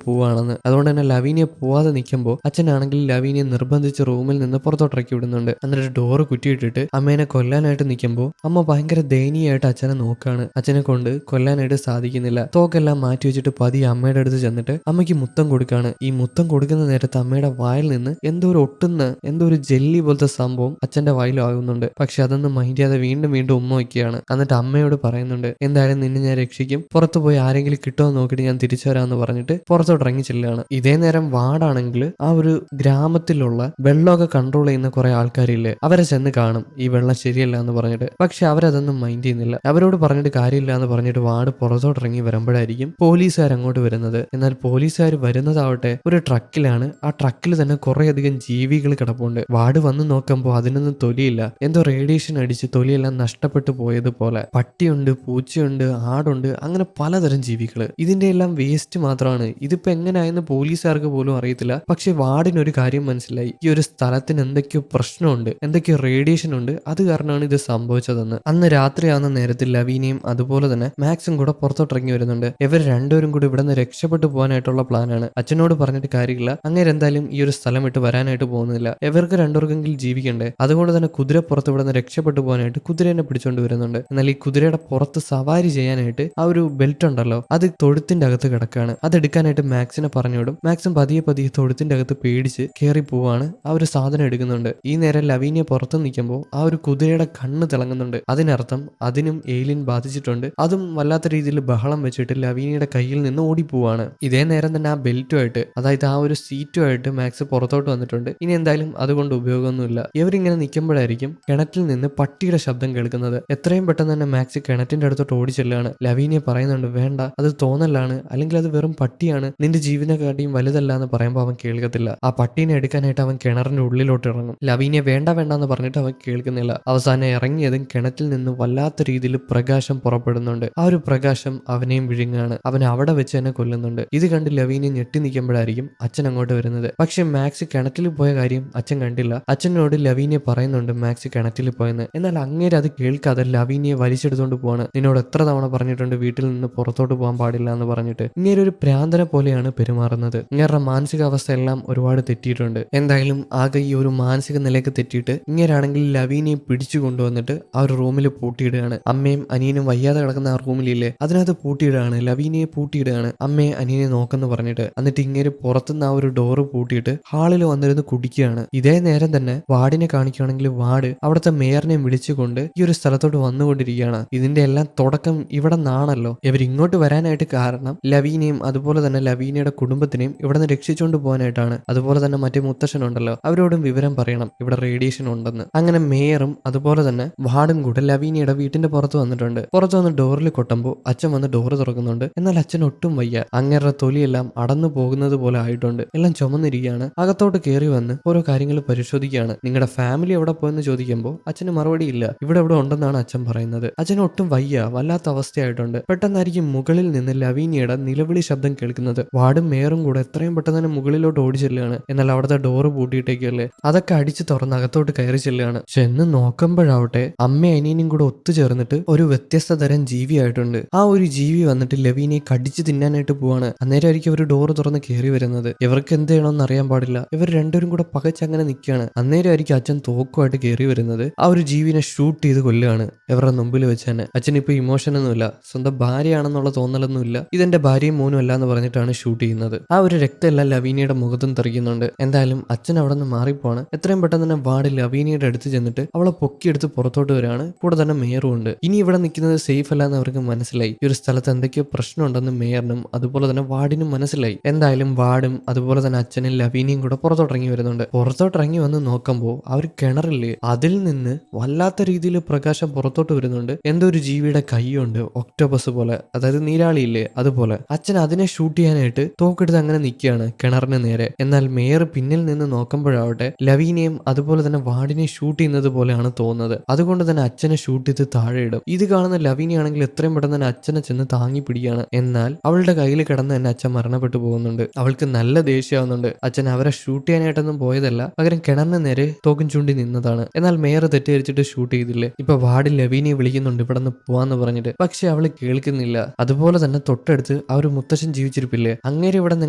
പോവാണെന്ന്. അതുകൊണ്ട് തന്നെ ലവീനിയെ പോവാതെ നിൽക്കുമ്പോൾ അച്ഛനാണെങ്കിൽ ലവീനിയെ നിർബന്ധിച്ച് റൂമിൽ നിന്ന് പുറത്തോട്ടിറക്കി വിടുന്നുണ്ട്. എന്നിട്ട് ഡോറ് കുറ്റിയിട്ടിട്ട് അമ്മേനെ കൊല്ലാനായിട്ട് നിൽക്കുമ്പോൾ അമ്മ ഭയങ്കര ദയനീയമായിട്ട് അച്ഛനെ നോക്കാണ്. അച്ഛനെ കൊണ്ട് കൊല്ലാനായിട്ട് സാധിക്കുന്നില്ല. തോക്കെല്ലാം മാറ്റി വെച്ചിട്ട് പതിയെ അമ്മയുടെ അടുത്ത് ചെന്നിട്ട് അമ്മയ്ക്ക് മുത്തം കൊടുക്കാണ്. ഈ മുത്തം കൊടുക്കുന്ന നേരത്ത് അമ്മയുടെ വായിൽ നിന്ന് എന്തോ ഒരു ഒട്ടുന്ന എന്തോ ഒരു ജെല്ലി പോലത്തെ സംഭവം അച്ഛന്റെ വായിലാകുന്നുണ്ട്. പക്ഷെ അതൊന്നും മൈൻഡ് ചെയ്യാതെ വീണ്ടും ഉമ്മ വയ്ക്കുകയാണ്. എന്നിട്ട് അമ്മയോട് പറയുന്നുണ്ട്, എന്തായാലും നിന്നെ ഞാൻ രക്ഷിക്കും, പുറത്തു പോയി ആരെങ്കിലും കിട്ടുമോ നോക്കിയിട്ട് ഞാൻ തിരിച്ചു വരാമെന്ന് പറഞ്ഞിട്ട് പുറത്തോട്ട് ഇറങ്ങി ചെല്ലുകയാണ്. ഇതേ നേരം വാർഡാണെങ്കിൽ ആ ഒരു ഗ്രാമത്തിലുള്ള വെള്ളമൊക്കെ കൺട്രോൾ ചെയ്യുന്ന കുറെ ആൾക്കാരില്ലേ, അവരെ ചെന്ന് കാണും ഈ വെള്ളം ശരിയല്ല എന്ന് പറഞ്ഞിട്ട്. പക്ഷെ അവരതൊന്നും മൈൻഡ് ചെയ്യുന്നില്ല. അവരോട് പറഞ്ഞിട്ട് കാര്യമില്ല എന്ന് പറഞ്ഞിട്ട് വാർഡ് പുറത്തോട്ട് ഇറങ്ങി വരുമ്പോഴായിരിക്കും പോലീസുകാർ അങ്ങോട്ട് വരുന്നത്. എന്നാൽ പോലീസുകാർ വരുന്നതാവട്ടെ ഒരു ട്രക്കിലാണ്. ആ ട്രക്കിൽ തന്നെ കുറെ അധികം ജീവികൾ കിടപ്പുണ്ട്. വാർഡ് വന്ന് നോക്കുമ്പോൾ അതിനൊന്നും തൊലിയില്ല. എന്തോ റേഡിയേഷൻ അടിച്ച് തൊലിയെല്ലാം നഷ്ടപ്പെട്ടു പോയതുപോലെ. പട്ടിയുണ്ട്, പൂച്ചയുണ്ട്, ആടുണ്ട്, അങ്ങനെ പലതരം ജീവികള്. ഇതിന്റെ എല്ലാം വേസ്റ്റ് മാത്രമാണ്. ഇതിപ്പോ എങ്ങനെയായെന്ന് പോലീസുകാർക്ക് പോലും അറിയത്തില്ല. പക്ഷെ വാർഡിനൊരു കാര്യം മനസ്സിലായി, ഈ ഒരു സ്ഥലത്തിന് എന്തൊക്കെയോ പ്രശ്നമുണ്ട്, എന്തൊക്കെയോ റേഡിയേഷൻ ഉണ്ട്, അത് കാരണമാണ് ഇത് സംഭവിച്ചതെന്ന്. അന്ന് രാത്രിയാവുന്ന നേരത്തിൽ ലവീനയും അതുപോലെ തന്നെ മാക്സും കൂടെ പുറത്തോട്ടിറങ്ങി വരുന്നുണ്ട്. ഇവർ രണ്ടുപേരും കൂടി ഇവിടെ നിന്ന് രക്ഷപ്പെട്ടു പോകാനായിട്ടുള്ള പ്ലാനാണ്. അച്ഛനോട് പറഞ്ഞിട്ട് കാര്യമില്ല, അങ്ങനെ എന്തായാലും ഈ ഒരു സ്ഥലം വിട്ട് വരാനായിട്ട് പോകുന്നില്ല. ഇവർക്ക് അവർക്ക് രണ്ടുപേർക്കെങ്കിലും ജീവിക്കണ്ടേ. അതുകൊണ്ട് തന്നെ കുതിരപ്പുറത്ത് ഇവിടെ നിന്ന് രക്ഷപ്പെട്ടു പോകാനായിട്ട് കുതിരേനെ പിടിച്ചോണ്ട് വരുന്നുണ്ട്. എന്നാൽ ഈ കുതിരയുടെ പുറത്ത് സവാരി ചെയ്യാനായിട്ട് ആ ഒരു ബെൽറ്റ് ഉണ്ടല്ലോ, അത് തൊഴുത്തിന്റെ അകത്ത് കിടക്കാണ്. അതെടുക്കാനായിട്ട് മാക്സിനെ പറഞ്ഞുവിടും. മാക്സിൻ പതിയെ പതിയെ തൊഴുത്തിന്റെ അകത്ത് പേടിച്ച് കയറി പോവാണ്. ആ ഒരു സാധനം എടുക്കുന്നുണ്ട്. ഈ നേരം ലവീനിയ പുറത്ത് നിൽക്കുമ്പോൾ ആ ഒരു കുതിരയുടെ കണ്ണ് തിളങ്ങുന്നുണ്ട്. അതിനർത്ഥം അതിനും ഏലിയൻ ബാധിച്ചിട്ടുണ്ട്. അതും വല്ലാത്ത രീതിയിൽ ബഹളം വെച്ചിട്ട് ലവീനിയുടെ കയ്യിൽ നിന്ന് ഓടിപ്പോവാണ്. ഇതേ നേരം തന്നെ ആ ബെൽറ്റുമായിട്ട്, അതായത് ആ ഒരു സീറ്റുമായിട്ട് മാക്സ് പുറത്തോട്ട് വന്നിട്ടുണ്ട്. ഇനി എന്തായാലും അതുകൊണ്ട് ഉപയോഗമൊന്നുമില്ല. ഇവരിങ്ങനെ നിൽക്കുമ്പോഴായിരിക്കും കിണറ്റിൽ നിന്ന് പട്ടിയുടെ ശബ്ദം കേൾക്കുന്നത്. എത്രയും പെട്ടെന്ന് തന്നെ മാക്സ് കിണറ്റിന്റെ അടുത്തോട്ട് ഓടിച്ചെല്ലാണ്. ലവീനിയ പറയുന്നുണ്ട്, വേണ്ട, അത് തോന്നലാണ്, അല്ലെങ്കിൽ അത് വെറും പട്ടിയാണ്, നിന്റെ ജീവനെക്കാട്ടിയും വലുതല്ല എന്ന് പറയുമ്പോൾ അവൻ കേൾക്കത്തില്ല. ആ പട്ടീനെ എടുക്കാനായിട്ട് അവൻ കിണറിന്റെ ഉള്ളിലോട്ട് ഇറങ്ങും. ലവീനിയ വേണ്ട വേണ്ട എന്ന് പറഞ്ഞിട്ട് അവൻ കേൾക്കുന്നില്ല. അവസാനം ഇറങ്ങിയതും കിണറ്റിൽ നിന്ന് വല്ലാത്ത രീതിയിൽ പ്രകാശം പുറപ്പെടുന്നുണ്ട്. ആ ഒരു പ്രകാശം അവനെയും വിഴുങ്ങാണ്. അവൻ അവിടെ വെച്ച് തന്നെ കൊല്ലുന്നുണ്ട്. ഇത് കണ്ട് ലവീനിയ ഞെട്ടി നിൽക്കുമ്പോഴായിരിക്കും അച്ഛൻ അങ്ങോട്ട് വരുന്നത്. പക്ഷെ മാക്സ് കിണറ്റിൽ പോയ കാര്യം അച്ഛൻ കണ്ടില്ല. അച്ഛനോട് ലവീനിയ പറയുന്നുണ്ട് മാക്സ് കിണറ്റിൽ പോയെന്ന്. എന്നാൽ അങ്ങേര് അത് കേൾക്കാതെ ലവീനിയെ വലിച്ചെടുത്തോണ്ട് പോവാണ്. നിന്നോട് എത്ര തവണ പറഞ്ഞിട്ടുണ്ട് വീട്ടിൽ നിന്ന് പുറത്തോട്ട് പോകാൻ പാടില്ല എന്ന് പറഞ്ഞിട്ട്. ഇങ്ങനെ ഒരു പ്രാന്തനെ പോലെയാണ് പെരുമാറുന്നത്. ഇങ്ങേരുടെ മാനസികാവസ്ഥ എല്ലാം ഒരുപാട് തെറ്റിയിട്ടുണ്ട്. എന്തായാലും ആകെ ഈ ഒരു മാനസിക നിലയ്ക്ക് തെറ്റിയിട്ട് ഇങ്ങേരാണെങ്കിൽ ലവീനിയെ പിടിച്ചു കൊണ്ടുവന്നിട്ട് ആ ഒരു റൂമിൽ പൂട്ടിയിടുകയാണ്. അമ്മയും അനിയനും വയ്യാതെ കിടക്കുന്ന ആ റൂമിലില്ലേ, അതിനകത്ത് പൂട്ടിയിടുകയാണ്. ലവീനിയെ പൂട്ടിയിടുകയാണ്, അമ്മയെ അനിയനെ നോക്കെന്ന് പറഞ്ഞിട്ട്. എന്നിട്ട് ഇങ്ങേര് പുറത്തുനിന്ന് ആ ഒരു ഡോറ് പൂട്ടിയിട്ട് ഹാളിൽ വന്നിരുന്ന് കുടിക്കുകയാണ്. ഇതേ നേരം തന്നെ വാർഡിനെ കാണിക്കുകയാണെങ്കിൽ വാർഡ് അവിടുത്തെ മേയറിനെ വിളിച്ചുകൊണ്ട് ഈ ഒരു സ്ഥലത്തോട്ട് വന്നുകൊണ്ടിരിക്കുകയാണ്. ഇതിന്റെ എല്ലാം തുടക്കം ഇവിടെ നിന്നാണല്ലോ. ഇവർ ഇങ്ങോട്ട് വരാനായിട്ട് കാരണം ലവീനയും അതുപോലെ തന്നെ ലവീനയുടെ കുടുംബത്തിനെയും ഇവിടെ നിന്ന് രക്ഷിച്ചുകൊണ്ട് പോകാനായിട്ടാണ്. അതുപോലെ തന്നെ മറ്റേ മുത്തശ്ശനുണ്ടല്ലോ, അവരോടും വിവരം പറയണം ഇവിടെ റേഡിയേഷൻ ഉണ്ടെന്ന്. അങ്ങനെ മേയറും അതുപോലെ തന്നെ വാർഡും കൂടെ ലവീനയുടെ വീട്ടിന്റെ പുറത്ത് വന്നിട്ടുണ്ട്. പുറത്ത് വന്ന് ഡോറിൽ കൊട്ടുമ്പോൾ അച്ഛൻ വന്ന് ഡോറ് തുറക്കുന്നുണ്ട്. എന്നാൽ അച്ഛൻ ഒട്ടും വയ്യ. അങ്ങേരുടെ തൊലിയെല്ലാം അടന്നു പോകുന്നത് പോലെ ആയിട്ടുണ്ട്. എല്ലാം ചുമന്നിരിക്കുകയാണ്. അകത്തോട്ട് കയറി വന്ന് ഓരോ കാര്യങ്ങൾ പരിശോധിക്കുകയാണ്. നിങ്ങളുടെ ഫാമിലി എവിടെ പോയെന്ന് ചോദിക്കുമ്പോൾ അച്ഛന് മറുപടി ഇല്ല. ഇവിടെ ഉണ്ടെന്നാണ് അച്ഛൻ പറയുന്നത്. അച്ഛന് ഒട്ടും വയ്യ, വല്ലാത്ത അവസ്ഥയായിട്ടുണ്ട്. പെട്ടെന്നായിരിക്കും മുകളിൽ നിന്ന് ലവീനിയുടെ നിലവിളി ശബ്ദം കേൾക്കുന്നത്. വാർഡും മേയറും കൂടെ എത്രയും പെട്ടെന്ന് തന്നെ മുകളിലോട്ട് ഓടി ചെല്ലുകയാണ്. എന്നാൽ അവിടുത്തെ ഡോറ് പൂട്ടിയിട്ടേക്കല്ലേ, അതൊക്കെ അടിച്ച് തുറന്ന് അകത്തോട്ട് കയറി ചെല്ലുകയാണ്. ചെന്ന് നോക്കുമ്പോഴാവട്ടെ അമ്മയും അനിയനും കൂടെ ഒത്തുചേർന്നിട്ട് ഒരു വ്യത്യസ്ത തരം ജീവിയായിട്ടുണ്ട്. ആ ഒരു ജീവി വന്നിട്ട് ലവീനിയെ കടിച്ചു തിന്നാനായിട്ട് പോവാണ്. അന്നേരമായിരിക്കും അവർ ഡോറ് തുറന്ന് കയറി വരുന്നത്. ഇവർക്ക് എന്ത് ചെയ്യണമെന്ന് അറിയാൻ പാടില്ല. ഇവർ രണ്ടുപേരും കൂടെ പകച്ചങ്ങനെ നിൽക്കുകയാണ്. അന്നേരമായിരിക്കും അച്ഛൻ തോക്കുമായിട്ട് കയറി വരുന്നത്. ആ ഒരു ജീവിനെ ഷൂട്ട് ചെയ്ത് കൊല്ലുകയാണ് ഇവരുടെ മുമ്പിൽ വെച്ച് തന്നെ. അച്ഛൻ ഇപ്പൊ ഇമോഷൻ ഒന്നുമില്ല, സ്വന്തം ഭാര്യയാണെന്നുള്ള തോന്നലൊന്നുമില്ല, ഇതെന്റെ ഭാര്യയും മോനും അല്ല എന്ന് പറഞ്ഞിട്ടാണ് ഷൂട്ട് ചെയ്യുന്നത്. ആ ഒരു രക്തമെല്ലാം ലവീനിയുടെ മുഖത്തും തെറിക്കുന്നുണ്ട്. എന്തായാലും അച്ഛൻ അവിടെ നിന്ന് മാറിപ്പോവാണ്. എത്രയും പെട്ടെന്ന് തന്നെ വാർഡ് ലവീനിയുടെ അടുത്ത് ചെന്നിട്ട് അവളെ പൊക്കിയെടുത്ത് പുറത്തോട്ട് വരാണ്. കൂടെ തന്നെ മേയറും ഉണ്ട്. ഇനി ഇവിടെ നിൽക്കുന്നത് സേഫ് അല്ല എന്ന് അവർക്ക് മനസ്സിലായി. ഈ ഒരു സ്ഥലത്ത് എന്തൊക്കെയോ പ്രശ്നമുണ്ടെന്ന് മേയറിനും അതുപോലെ തന്നെ വാർഡിനും മനസ്സിലായി. എന്തായാലും വാർഡും അതുപോലെ തന്നെ അച്ഛനും ലവീനിയും കൂടെ പുറത്തോട്ടിറങ്ങി വരുന്നുണ്ട്. പുറത്തോട്ടിറങ്ങി വന്ന് നോക്കുമ്പോൾ ആ ഒരു കിണറില്ലേ, അതിൽ നിന്ന് വല്ലാത്ത രീതിയിൽ പ്രകാശം പുറത്തോട്ട് വരുന്നുണ്ട്. എന്തോ ഒരു ജീവിയുടെ കൈയുണ്ട്, ഒക്ടോപസ് പോലെ, അതായത് നീരാളിയില്ലേ അതുപോലെ. അച്ഛൻ അതിനെ ഷൂട്ട് ചെയ്യാനായിട്ട് തോക്കെടുത്ത് അങ്ങനെ നിൽക്കുകയാണ് കിണറിന് നേരെ. എന്നാൽ മേയർ പിന്നിൽ നിന്ന് നോക്കുമ്പോഴാവട്ടെ ലവീനെയും അതുപോലെ തന്നെ വാർഡിനെ ഷൂട്ട് ചെയ്യുന്നത് പോലെയാണ് തോന്നുന്നത്. അതുകൊണ്ട് തന്നെ അച്ഛനെ ഷൂട്ട് ചെയ്ത് താഴെ ഇടും. ഇത് കാണുന്ന ലവീനയാണെങ്കിൽ എത്രയും പെട്ടെന്ന് തന്നെ അച്ഛനെ ചെന്ന് താങ്ങി പിടിക്കുകയാണ്. എന്നാൽ അവളുടെ കയ്യിൽ കിടന്ന് തന്നെ അച്ഛൻ മരണപ്പെട്ടു പോകുന്നുണ്ട്. അവൾക്ക് നല്ല ദേഷ്യമാവുന്നുണ്ട്. അച്ഛൻ അവരെ ഷൂട്ട് ചെയ്യാനായിട്ടൊന്നും പോയതല്ല, പകരം കിണറിന് നേരെ തോക്കും ചൂണ്ടി നിന്നതാണ്. എന്നാൽ മേയർ തെറ്റിദ്ധരിച്ചിട്ട് ഷൂട്ട് ചെയ്തില്ലേ. ഇപ്പൊ വാർഡിൽ ലവീനെ വിളിക്കുന്നുണ്ട് ഇവിടെ നിന്ന് പോവാന്ന് പറഞ്ഞിട്ട്. പക്ഷെ അവള് കേൾക്കുന്നില്ല. അതുപോലെ തന്നെ തൊട്ടടുത്ത് ആ ഒരു മുത്തശ്ശൻ ജീവിച്ചിരിപ്പില്ലേ, അങ്ങേരെ ഇവിടെ നിന്ന്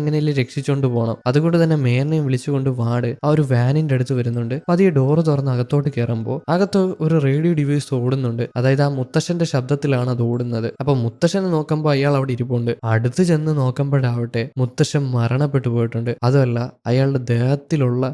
എങ്ങനെയല്ലേ രക്ഷിച്ചോണ്ട് പോകണം. അതുകൊണ്ട് തന്നെ മേയറിനെയും വിളിച്ചുകൊണ്ട് വാർഡ് ആ ഒരു വാനിന്റെ അടുത്ത് വരുന്നുണ്ട്. പതിയെ ഡോറ് തുറന്ന് അകത്തോട്ട് കയറുമ്പോൾ അകത്ത് ഒരു റേഡിയോ ഡിവൈസ് ഓടുന്നുണ്ട്. അതായത് ആ മുത്തശ്ശന്റെ ശബ്ദത്തിലാണ് അത് ഓടുന്നത്. അപ്പൊ മുത്തശ്ശനെ നോക്കുമ്പോൾ അയാൾ അവിടെ ഇരിപ്പുണ്ട്. അടുത്ത് ചെന്ന് നോക്കുമ്പോഴാവട്ടെ മുത്തശ്ശൻ മരണപ്പെട്ടു പോയിട്ടുണ്ട്. അതല്ല, അയാളുടെ ദേഹത്തിലുള്ള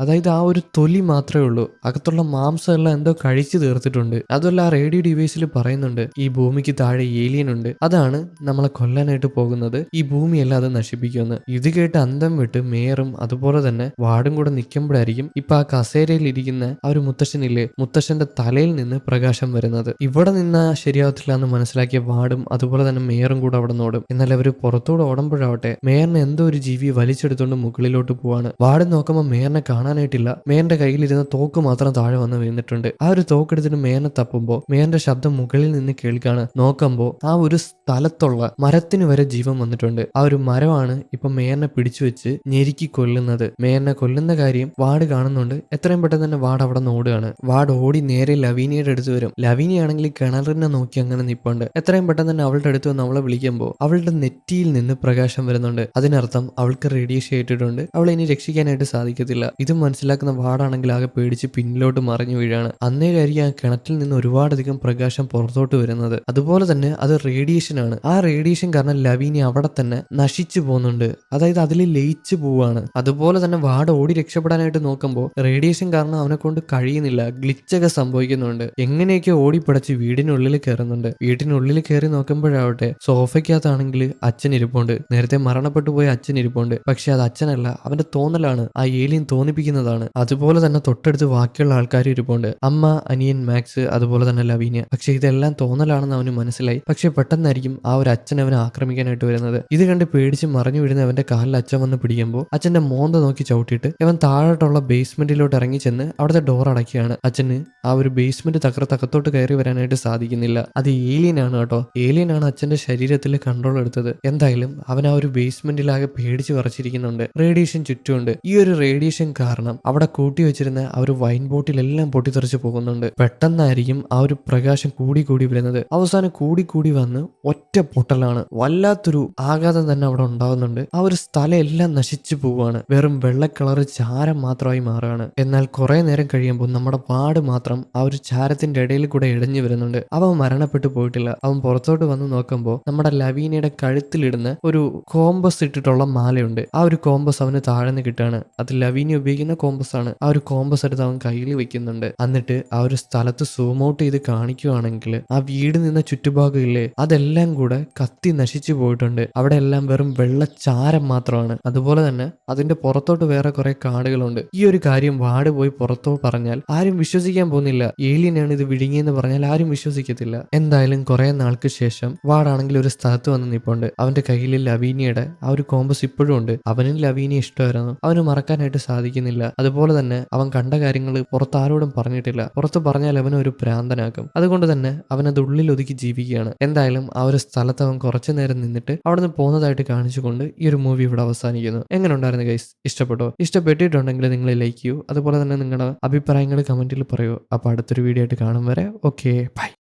അതായത് ആ ഒരു തൊലി മാത്രമേ ഉള്ളൂ, അകത്തുള്ള മാംസം എല്ലാം എന്തോ കഴിച്ചു തീർത്തിട്ടുണ്ട്. അതുമല്ല ആ റേഡിയോ ഡിവൈസിൽ പറയുന്നുണ്ട് ഈ ഭൂമിക്ക് താഴെ ഏലിയൻ ഉണ്ട്, അതാണ് നമ്മളെ കൊല്ലാനായിട്ട് പോകുന്നത്, ഈ ഭൂമിയെല്ലാം അത് നശിപ്പിക്കുമെന്ന്. ഇത് കേട്ട് അന്തം വിട്ട് മേയറും അതുപോലെ തന്നെ വാർഡും കൂടെ നിൽക്കുമ്പോഴായിരിക്കും ഇപ്പൊ ആ കസേരയിൽ ഇരിക്കുന്ന ആ ഒരു മുത്തശ്ശനില്ലേ, മുത്തശ്ശന്റെ തലയിൽ നിന്ന് പ്രകാശം വരുന്നത്. ഇവിടെ നിന്നാ ശരിയാവത്തില്ല എന്ന് മനസ്സിലാക്കിയ വാർഡും അതുപോലെ തന്നെ മേയറും കൂടെ അവിടെ നോടും. എന്നാൽ അവര് പുറത്തോട് ഓടുമ്പോഴാവട്ടെ മേയറിനെ എന്തോ ഒരു ജീവി വലിച്ചെടുത്തോണ്ട് മുകളിലോട്ട് പോവാണ്. വാർഡ് നോക്കുമ്പോൾ മേയറിനെ കാണാനായിട്ടില്ല. മേയറിന്റെ കയ്യിലിരുന്ന തോക്ക് മാത്രം താഴെ വന്ന് വീണിട്ടുണ്ട്. ആ ഒരു തോക്കെടുത്തിട്ട് മേയറിനെ തപ്പുമ്പോൾ മേയറിന്റെ ശബ്ദം മുകളിൽ നിന്ന് കേൾക്കാണ്. നോക്കുമ്പോൾ ആ ഒരു സ്ഥലത്തുള്ള മരത്തിന് വരെ ജീവൻ വന്നിട്ടുണ്ട്. ആ ഒരു മരമാണ് ഇപ്പൊ മേയറിനെ പിടിച്ചു വെച്ച് ഞെരുക്കി കൊല്ലുന്നത്. മേയറിനെ കൊല്ലുന്ന കാര്യം വാർഡ് കാണുന്നുണ്ട്. എത്രയും പെട്ടെന്ന് തന്നെ വാർഡ് അവിടെ ഓടുകയാണ്. വാർഡ് ഓടി നേരെ ലവീനിയുടെ അടുത്ത് വരും. ലവീനിയാണെങ്കിൽ കിണറിനെ നോക്കി അങ്ങനെ നിപ്പുണ്ട്. എത്രയും പെട്ടെന്ന് തന്നെ അവളുടെ അടുത്ത് വന്ന് അവളെ വിളിക്കുമ്പോൾ അവളുടെ നെറ്റിയിൽ നിന്ന് പ്രകാശം വരുന്നുണ്ട്. അതിനർത്ഥം അവൾക്ക് റേഡിയേഷൻ ഏറ്റിട്ടുണ്ട്, അവളെ ഇനി രക്ഷിക്കാനായിട്ട് സാധിക്കത്തില്ല. ഇത് മനസ്സിലാക്കുന്ന വാടാണെങ്കിൽ ആകെ പേടിച്ച് പിന്നിലോട്ട് മറിഞ്ഞു വീഴാണ്. അന്നേരമായിരിക്കും ആ കിണറ്റിൽ നിന്ന് ഒരുപാടധികം പ്രകാശം പുറത്തോട്ട് വരുന്നത്. അതുപോലെ തന്നെ അത് റേഡിയേഷൻ ആണ്. ആ റേഡിയേഷൻ കാരണം ലവീനി അവിടെ തന്നെ നശിച്ചു പോകുന്നുണ്ട്. അതായത് അതിൽ ലയിച്ചു പോവാണ്. അതുപോലെ തന്നെ വാട് ഓടി രക്ഷപ്പെടാനായിട്ട് നോക്കുമ്പോൾ റേഡിയേഷൻ കാരണം അവനെ കൊണ്ട് കഴിയുന്നില്ല. ഗ്ലിച്ചൊക്കെ സംഭവിക്കുന്നുണ്ട്. എങ്ങനെയൊക്കെ ഓടിപ്പിടച്ച് വീടിനുള്ളിൽ കയറുന്നുണ്ട്. വീട്ടിനുള്ളിൽ കയറി നോക്കുമ്പോഴാവട്ടെ സോഫയ്ക്കകത്താണെങ്കിൽ അച്ഛൻ ഇരിപ്പുണ്ട്. നേരത്തെ മരണപ്പെട്ടു പോയ അച്ഛൻ ഇരിപ്പുണ്ട്. പക്ഷെ അത് അച്ഛനല്ല, അവന്റെ തോന്നലാണ്. ആ ഏലിയൻ തോന്നിപ്പിക്കുന്നതാണ്. അതുപോലെ തന്നെ തൊട്ടടുത്ത് ബാക്കിയുള്ള ആൾക്കാർ ഇരിപ്പുണ്ട്. അമ്മ, അനിയൻ മാക്സ്, അതുപോലെ തന്നെ ലവീനിയ. പക്ഷെ ഇതെല്ലാം തോന്നലാണെന്ന് അവന് മനസ്സിലായി. പക്ഷെ പെട്ടെന്നായിരിക്കും ആ ഒരു അച്ഛൻ അവനെ ആക്രമിക്കാനായിട്ട് വരുന്നത്. ഇത് കണ്ട് പേടിച്ച് മറിഞ്ഞു വീഴുന്ന അവന്റെ കാലിൽ അച്ഛൻ വന്ന് പിടിക്കുമ്പോൾ അച്ഛന്റെ മോന്ത നോക്കി ചവിട്ടിയിട്ട് അവൻ താഴോട്ടുള്ള ബേസ്മെന്റിലോട്ട് ഇറങ്ങി ചെന്ന് അവിടുത്തെ ഡോർ അടയ്ക്കുകയാണ്. അച്ഛന് ആ ഒരു ബേസ്മെന്റ് തകർത്തകത്തോട്ട് കയറി വരാനായിട്ട് സാധിക്കുന്നില്ല. അത് ഏലിയൻ ആണ് കേട്ടോ. ഏലിയൻ ആണ് അച്ഛന്റെ ശരീരത്തിൽ കൺട്രോൾ എടുത്തത്. എന്തായാലും അവൻ ആ ഒരു ബേസ്മെന്റിലാകെ പേടിച്ച് വിറച്ചിരിക്കുന്നുണ്ട്. റേഡിയേഷൻ ചുറ്റുമുണ്ട്. ഈ ഒരു റേഡിയേഷൻ കാരണം അവിടെ കൂട്ടി വെച്ചിരുന്ന ആ ഒരു വൈൻ ബോട്ടിലെല്ലാം പൊട്ടിത്തെറിച്ച് പോകുന്നുണ്ട്. പെട്ടെന്നായിരിക്കും ആ ഒരു പ്രകാശം കൂടി കൂടി വരുന്നത്. അവസാനം കൂടി കൂടി വന്ന് ഒറ്റ പൊട്ടലാണ്. വല്ലാത്തൊരു ആഘാതം തന്നെ അവിടെ ഉണ്ടാവുന്നുണ്ട്. ആ ഒരു സ്ഥലം എല്ലാം നശിച്ചു പോവാണ്. വെറും വെള്ള കളറ് ചാരം മാത്രമായി മാറുകയാണ്. എന്നാൽ കുറെ നേരം കഴിയുമ്പോൾ നമ്മുടെ വാട് മാത്രം ആ ഒരു ചാരത്തിന്റെ ഇടയിൽ കൂടെ ഇടഞ്ഞു വരുന്നുണ്ട്. അവൻ മരണപ്പെട്ടു പോയിട്ടില്ല. അവൻ പുറത്തോട്ട് വന്ന് നോക്കുമ്പോൾ നമ്മുടെ ലവീനയുടെ കഴുത്തിലിടുന്ന ഒരു കോമ്പസ് ഇട്ടിട്ടുള്ള മാലയുണ്ട്. ആ ഒരു കോമ്പസ് അവന് താഴ്ന്ന് കിട്ടാണ്. അത് ലവീനി ഉപയോഗിക്കുന്ന കോമ്പസ് ആണ്. ആ ഒരു കോമ്പസ് എടുത്ത് അവൻ കയ്യിൽ വെക്കുന്നുണ്ട്. എന്നിട്ട് ആ ഒരു സ്ഥലത്ത് സൂം ഔട്ട് ചെയ്ത് കാണിക്കുവാണെങ്കിൽ ആ വീട് നിന്ന ചുറ്റുഭാഗം ഇല്ലേ, അതെല്ലാം കൂടെ കത്തി നശിച്ചു പോയിട്ടുണ്ട്. അവിടെ എല്ലാം വെറും വെള്ളച്ചാരം മാത്രമാണ്. അതുപോലെ തന്നെ അതിന്റെ പുറത്തോട്ട് വേറെ കുറെ കാടുകളുണ്ട്. ഈ ഒരു കാര്യം വാട് പോയി പുറത്തോ പറഞ്ഞാൽ ആരും വിശ്വസിക്കാൻ പോകുന്നില്ല. ഏലിയനാണ് ഇത് വിഴുങ്ങിയെന്ന് പറഞ്ഞാൽ ആരും വിശ്വസിക്കത്തില്ല. എന്തായാലും കുറെ നാൾക്ക് ശേഷം വാടാണെങ്കിൽ ഒരു സ്ഥലത്ത് വന്ന് നിൽപ്പുണ്ട്. അവന്റെ കയ്യിൽ ലവീനിയുടെ ആ ഒരു കോമ്പസ് ഇപ്പോഴും ഉണ്ട്. അവനും ലവീനിയെ ഇഷ്ടമായിരുന്നു. അവന് മറക്കാനായിട്ട് സാധിക്കുന്നില്ല. അതുപോലെ തന്നെ അവൻ കണ്ട കാര്യങ്ങൾ പുറത്ത് ആരോടും പറഞ്ഞിട്ടില്ല. പുറത്ത് പറഞ്ഞാൽ അവനെ ഒരു ഭ്രാന്തനാക്കും. അതുകൊണ്ട് തന്നെ അവനത് ഉള്ളിൽ ഒതുക്കി ജീവിക്കുകയാണ്. എന്തായാലും ആ ഒരു സ്ഥലത്ത് അവൻ കുറച്ചു നേരം നിന്നിട്ട് അവിടെ നിന്ന് പോകുന്നതായിട്ട് കാണിച്ചുകൊണ്ട് ഈ ഒരു മൂവി ഇവിടെ അവസാനിക്കുന്നു. എങ്ങനെ ഉണ്ടായിരുന്നു ഗൈസ്? ഇഷ്ടപ്പെട്ടോ? ഇഷ്ടപ്പെട്ടിട്ടുണ്ടെങ്കിൽ നിങ്ങൾ ലൈക്ക് ചെയ്യൂ. അതുപോലെ തന്നെ നിങ്ങളുടെ അഭിപ്രായങ്ങൾ കമന്റിൽ പറയൂ. അപ്പോൾ അടുത്തൊരു വീഡിയോ ആയിട്ട് കാണും വരെ ഓക്കെ ബൈ.